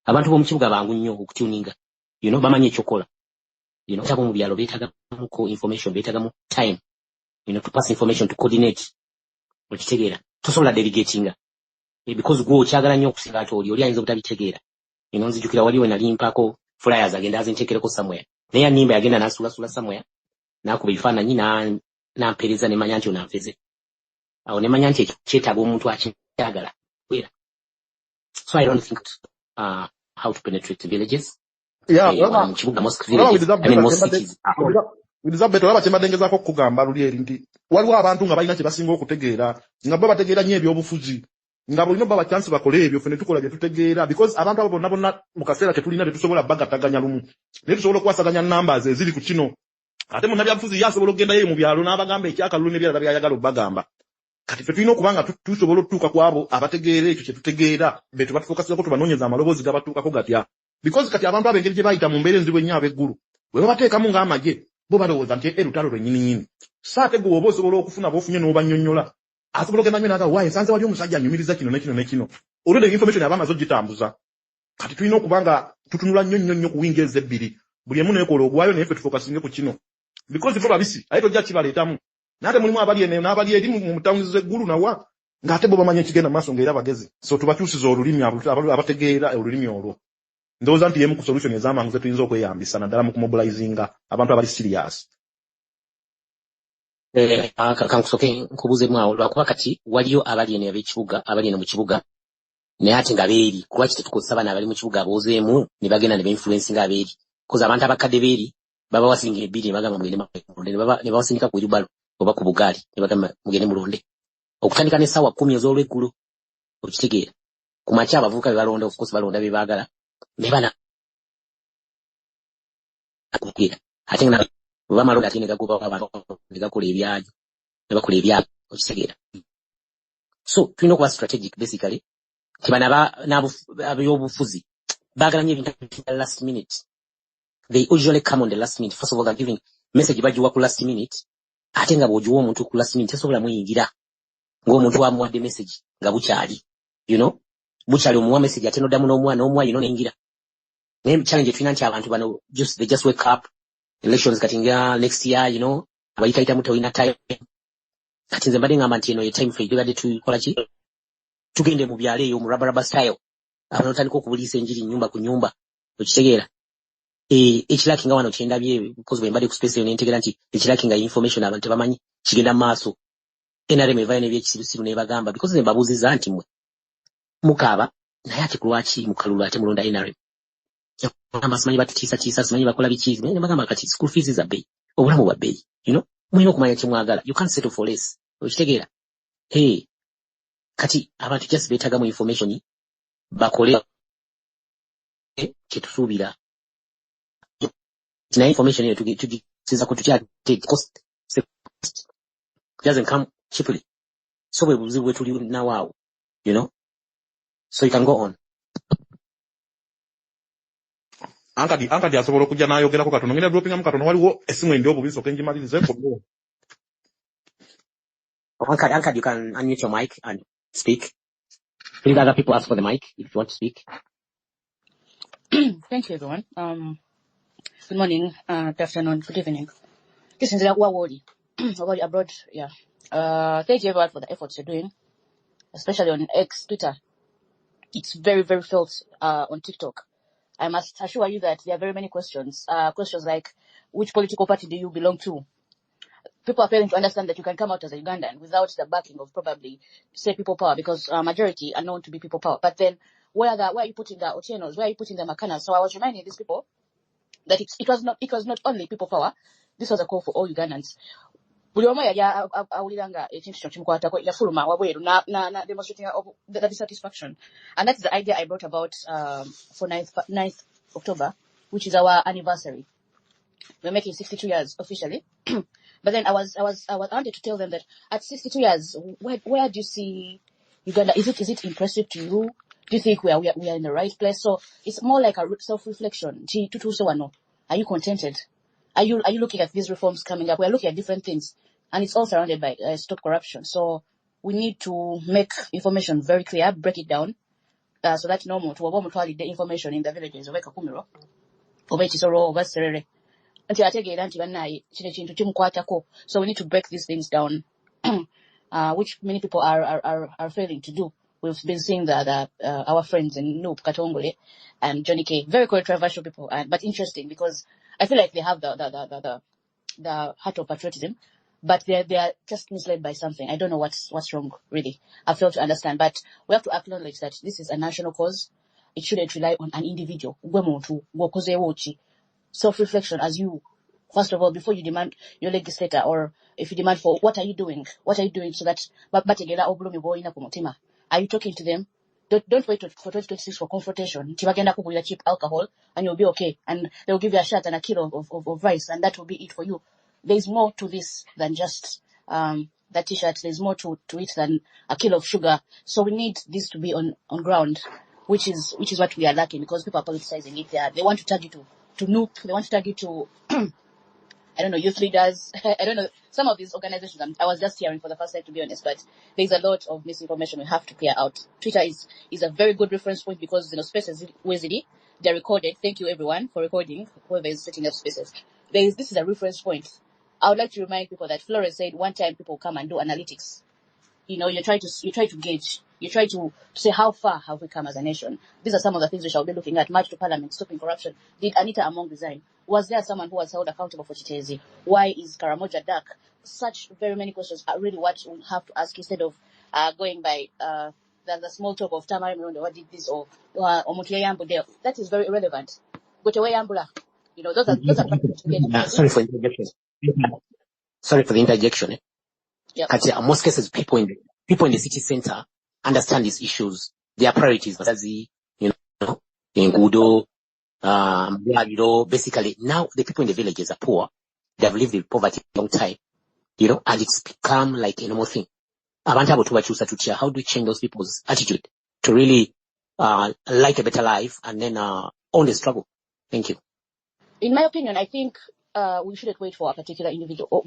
Abantu b'omu kibuga bangu nnyo okutuninga bamanyi ekyokola tabo mu byalo beetagamu ko information beetagamu time to pass information to coordinate okitegeera tosobola delegatinga because gwo kyagala nnyo okusinga ate oli ayinza obutabitegeera nzijukira waliwo nali mpako flyers agenda azinteekereko somewhere naye annimba yagenda n'asulasula somewhere n'akuba ebifaananyi n'ampeereza ne manya nti onanfeze awo ne manya nti kyetaaga omuntu akyagala wera. So I don't think how to penetrate the villages. Olaba kyembaddengezaako okukugamba luli eri nti waliwo abantu nga balina kye basinga okutegeera nga bo bategeera nnyo ebyobufuzi nga bulina obba bachansi bakole ebyo ffe ne tukola bye tutegeera because abantu abo bonna mu kaseera tetulina tetusobola bagattaganya lumu naye tusobola okukwasaganya numbers eziri ku kino ate munnabyabufuzi yasobola okugendayo mu byalo n'abagamba ekyakalulu n'ebyalala byayagala obbagamba kati ffe tulina okuba nga tusobola okutuuka ku abo abategeera ekyo kye tutegeera be tubatuukasizako tubanoonyeza amaloboozi gabatuukako gatya because kati abantu abo engeri gye bayita mu mbeera enzibu ennyo ab'eggulu bwe babateekamu ng'amagye bo balowooza nti erutalo lwennyini saate gwe oba osobola okufuna b'ofunye n'obanyonnyola asobola okugenda nnyo n'aga waaye nsanze wali omusajja anyumiriza kino ne kino ne kino olwedde information yaba amaze ogitambuza kati tulina okuba nga tutunula nnyo ku wingi ebbiri buli emu neekola ogwayo naye ffe tufokasinge ku kino because bo babisi aye tojja kibaleetamu naate mulimu abali eno n'abali eri mu tawuni z'eggulu nawa ng'ate bo bamanyi ekigenda maaso ng'era bagezi so tubakyusiza olulimi abategeera olulimi olwo ndowooza nti yemu ku solution ez'amangu ze tuyinza okweyambisa naddala mu kumobilizinga abantu abali serious. Kankusoke nkubuuzemu awo lwakuba kati waliyo abali eno ab'ekibuga abali eno mu kibuga naye ate nga beeri kulwaki tetukozesa bana abali mu kibuga aboozeemu ne bagenda ne bainfluensinga abeeri koza abantu abakadde beeri baba wasinga ebbiri ne bagamba mugende ne bawasindika ku wiribalo oba ku bugaali ne bagamba mugende mulonde okutandika n'essaawa 10 ez'olweggulo okitegeera ku makya abavubuka be balonda of course balonda be baagala ne bana akugera ate nga baba malonda ate ne gagoba abantu ne gakola ebyayo ne bakola ebyayo okitegeera so tulina okuba strategic basically tibana ab'obufuzi baagala nnyo ebintu last minute. They usually come on the last minute. First of all, they're giving message bagiwa ku last minute ate nga bw'ogiwa omuntu ku last minute tasobola muyingira ng'omuntu wamuwadde message nga bukyali bukyali omuwa message ate noddamu n'omuwa neyingira naye challenge tulina nti abantu bano they just wake up elections kati nga next year abayitayitamu tewalina time kati nze mbadde ngamba nti eno ye time frame tubadde tukola ki tugende mu byalo eyo mu rabaraba style abantu otandika okubuliisa enjiri nyumba ku nyumba okitegeera ekiraki nga wano kyendabye because bwe mbadde ku space eyo nentegeera nti ekiraki nga information abantu tebamanyi kigenda mu maaso NRM evayo n'ebyekisirusiru n'ebagamba because nze mbabuuziza nti mmwe mukaaba naye ate ku lwaki mukalulu ate mulonda NRM bagamba simanyi batutiisatiisa simanyi bakola biki ne bagamba kati school fees za bbeeyi obulamu bwa bbeeyi mulina okumanya kyemwagala you can't settle for less okitegeera kati abantu just beetagamu information bakole kyetusuubira naye information eyo tugisinza ku tutya cost doesn't come cheaply so bwe buzibu bwe tuli nawaawo so you can go on. Ankadi asobola okujja n'ayogerako katono ngenda droppingamu katono waliwo essimu endi obubi soke ngimalirize ko Ankadi, you can unmute your mic and speak. Please other people ask for the mic if you want to speak. Thank you, everyone. Good morning, good afternoon, good evening. This is Wawori abroad. Yeah. Thank you everyone for the efforts you're doing, especially on X, Twitter. It's very, very felt on TikTok. I must assure you that there are very many questions. Questions like, which political party do you belong to? People are failing to understand that you can come out as a Ugandan without the backing of probably, say, people power, because majority are known to be people power. But then, where are you putting the Otienos? Where are you putting the Makanas? So I was reminding these people that it was not only people power. This was a call for all Ugandans. Buli omu yali awuliranga ekintu kino kimukwatako yafuluma wabweru na demonstrating the dissatisfaction, and that's the idea I brought about for 9th October, which is our anniversary. We're making 62 years officially. But then I wanted to tell them that at 62 years, where do you see Uganda? Is it impressive to you? Do you think we are in the right place? So it's more like a self-reflection. Are you contented? Are you looking at these reforms coming up? We're looking at different things, and it's all surrounded by stop corruption. So we need to make information very clear, break it down, so that no more to the information in the villages of Ekakumiro, over Chisoro, over Serere. So we need to break these things down, which many people are failing to do. We've been seeing that our friends in Noop, Katongole, and Johnny K, very controversial people, but interesting because I feel like they have the heart of patriotism, but they are just misled by something. I don't know what's wrong, really. I fail to understand, but we have to acknowledge that this is a national cause. It shouldn't rely on an individual. Self-reflection as you, first of all, before you demand your legislator, or if you demand for what are you doing so that are you talking to them? Don't wait for 2026 for confrontation. Cheap alcohol and you'll be okay, and they'll give you a shot and a kilo of rice, and that will be it for you. There's more to this than just that t-shirt. There's more to it than a kilo of sugar. So we need this to be on ground, which is what we are lacking, because people are politicizing it. They want to tag you to Noop. They want to tag you to I don't know, youth leaders. I don't know, some of these organizations. I was just hearing for the first time, to be honest, but there's a lot of misinformation we have to clear out. Twitter is a very good reference point because, spaces they're recorded. Thank you everyone for recording, whoever is setting up spaces. This is a reference point. I would like to remind people that Flores said one time people come and do analytics. You try to gauge, you try to say how far have we come as a nation. These are some of the things we shall be looking at. March to Parliament, stopping corruption. Did Anita Among resign? Was there someone who was held accountable for Chitezi? Why is Karamoja dark? Such very many questions are really what we have to ask instead of going by the small talk of Tamara Mirondo, what did this, or Omutia Yambu there. That is very irrelevant. Go away Yambula. Those are questions to get. Sorry for interjection. Sorry for the interjection. Yep. In most cases, people in the city center understand these issues. Their priorities, in Gudo, basically now the people in the villages are poor. They have lived in poverty a long time, and it's become like a normal thing. How do we change those people's attitude to really like a better life and then own the struggle? Thank you. In my opinion, I think we shouldn't wait for a particular individual.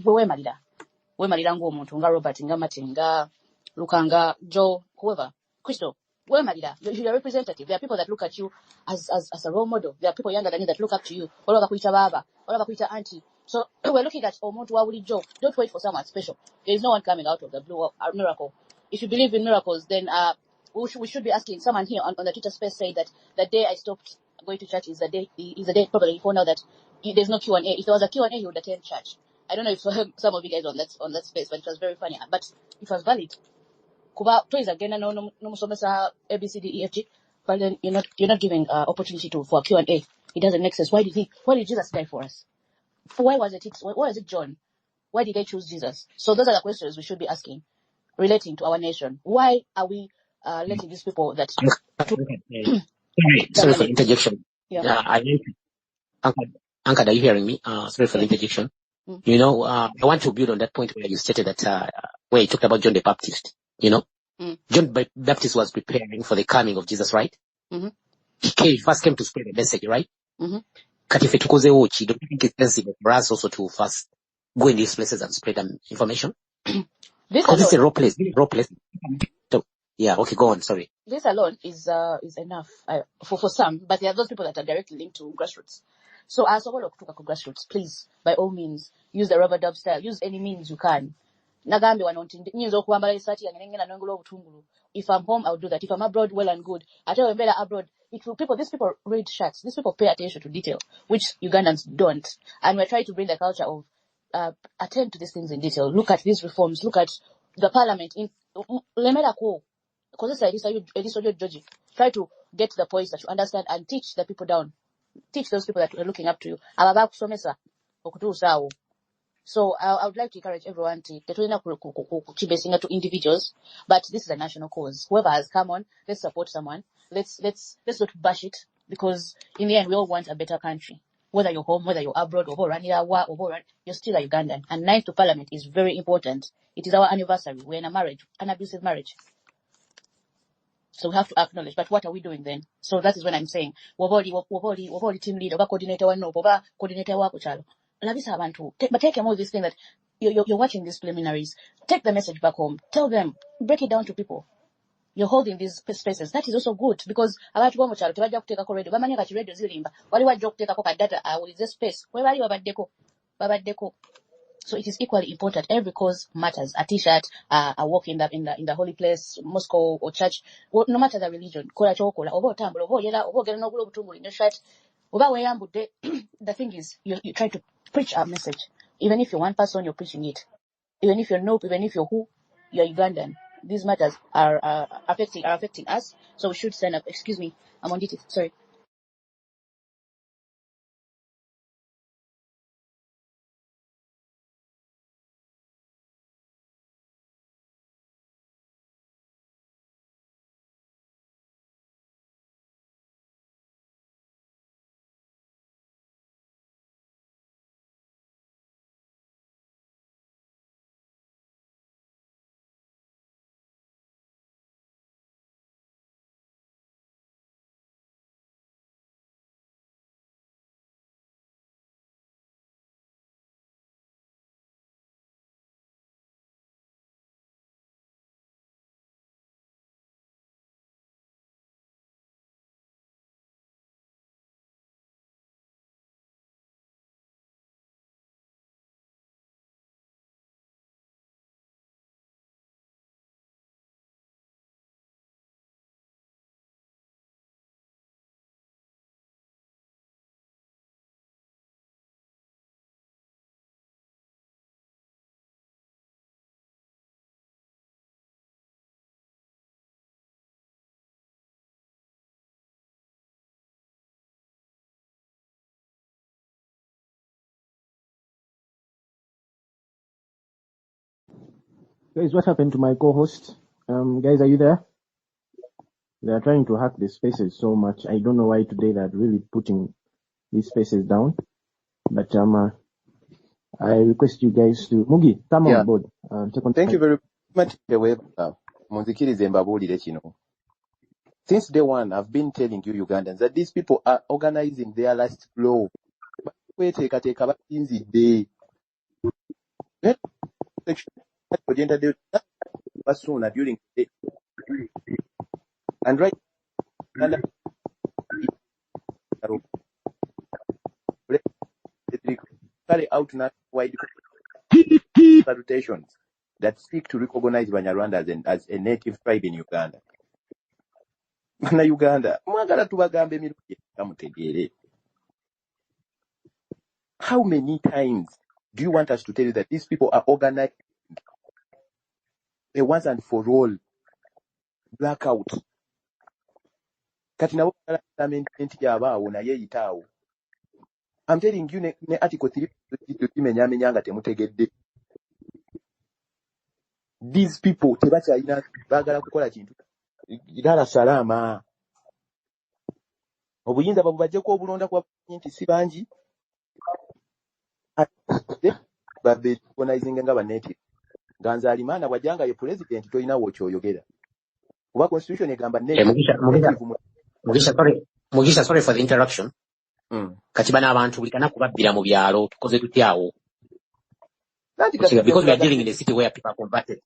Wemalira ng'omuntu nga Robert nga Matinga Lukanga Joe whoever Crystal wemalira you're a representative. There are people that look at you as a role model. There are people younger than you that look up to you. All bakuita baba, all bakuita auntie. So we're looking at omuntu wa buli Joe. Don't wait for someone special. There is no one coming out of the blue, a miracle. If you believe in miracles, then we should be asking. Someone here on the Twitter space said that the day I stopped going to church is the day probably he found out that there's no Q&A. If there was a Q&A, he would attend church. I don't know if some of you guys on that space, but it was very funny. But it was valid. Kuba toys again no musomesa ABCDEFG, but then you're not giving opportunity for a Q&A. It doesn't make sense. Why did Jesus die for us? Why was it John? Why did they choose Jesus? So those are the questions we should be asking relating to our nation. Why are we letting these people that Sorry for the interjection. Yeah. Uncle, are you hearing me? Sorry for the interjection. I want to build on that point where you stated that, where you talked about John the Baptist, John the Baptist was preparing for the coming of Jesus, right? Mm-hmm. He first came to spread the message, right? Mm-hmm. Don't you think it's sensible for us also to first go in these places and spread information? Because it's a raw place. So, yeah, okay, go on, sorry. This alone is enough for some, but there are those people that are directly linked to grassroots. So as a to grassroots, please, by all means, use the rubber dub style, use any means you can. Nagambi if I'm home, I'll do that. If I'm abroad, well and good. I tell you, abroad, these people read charts. These people pay attention to detail, which Ugandans don't. And we're trying to bring the culture of attend to these things in detail. Look at these reforms. Look at the parliament. Because try to get to the points that you understand and teach the people down. Teach those people that are looking up to you. So I would like to encourage everyone to to individuals, but this is a national cause. Whoever has come on, let's support someone. Let's not bash it, because in the end we all want a better country. Whether you're home, whether you're abroad, you're still a Ugandan. And 9th to Parliament is very important. It is our anniversary. We're in a marriage, an abusive marriage. So we have to acknowledge, but what are we doing then? So that is when I'm saying, woboli team leader, coordinator wako chalo. Labisa abantu, but take all this thing that you're watching these preliminaries. Take the message back home. Tell them, break it down to people. You're holding these spaces. That is also good, because abantu bo muchalo tebaja kuteekako radio. Bamanya kati radio zilimba. Wali wajja okuteekako ka data with this space. Where bali babaddeko. So it is equally important. Every cause matters. A T-shirt, a walk in the holy place, mosque or church, no matter the religion. The thing is, you try to preach a message. Even if you're one person, you're preaching it. Even if you're nope, even if you're who, you're Ugandan. These matters are affecting us. So we should stand up. Excuse me, I'm on duty. Sorry. Guys, what happened to my co-host? Guys, are you there? They are trying to hack the spaces so much. I don't know why today they're really putting these spaces down. But I request you guys to Mugi, come Yeah. on board. Take on. Thank you very much. Munzikirize mbabuulire kino. Since day one, I've been telling you Ugandans that these people are organizing their last blow. Kweteekateeka basinzidde. Agenda sooner during the day. And right now, carry out nationwide salutations that seek to recognize Banyarwanda as a native tribe in Uganda. Na Uganda, mwagala tubagambe emirundi mutegeere. How many times do you want us to tell you that these people are organizing a once and for all blackout? Kati nabo amendment yabaawo naye eyitaawo. I'm telling you ne article 3 kimenyamenya nga temutegedde. These people tebakyalina baagala kukola kintu. Idara salama. Obuyinza babajjeko obulonda kwa nti si bangi. Babe organizing nga native. Ganzalimana bwajanga ye president toyina wokyoyogera. Kuba constitution egamba native. Mugisha, sorry for the interruption. Kati bana abantu buli kana kubabbira mu byalo tukoze tutyawo. Because we are dealing in a city where people are converted.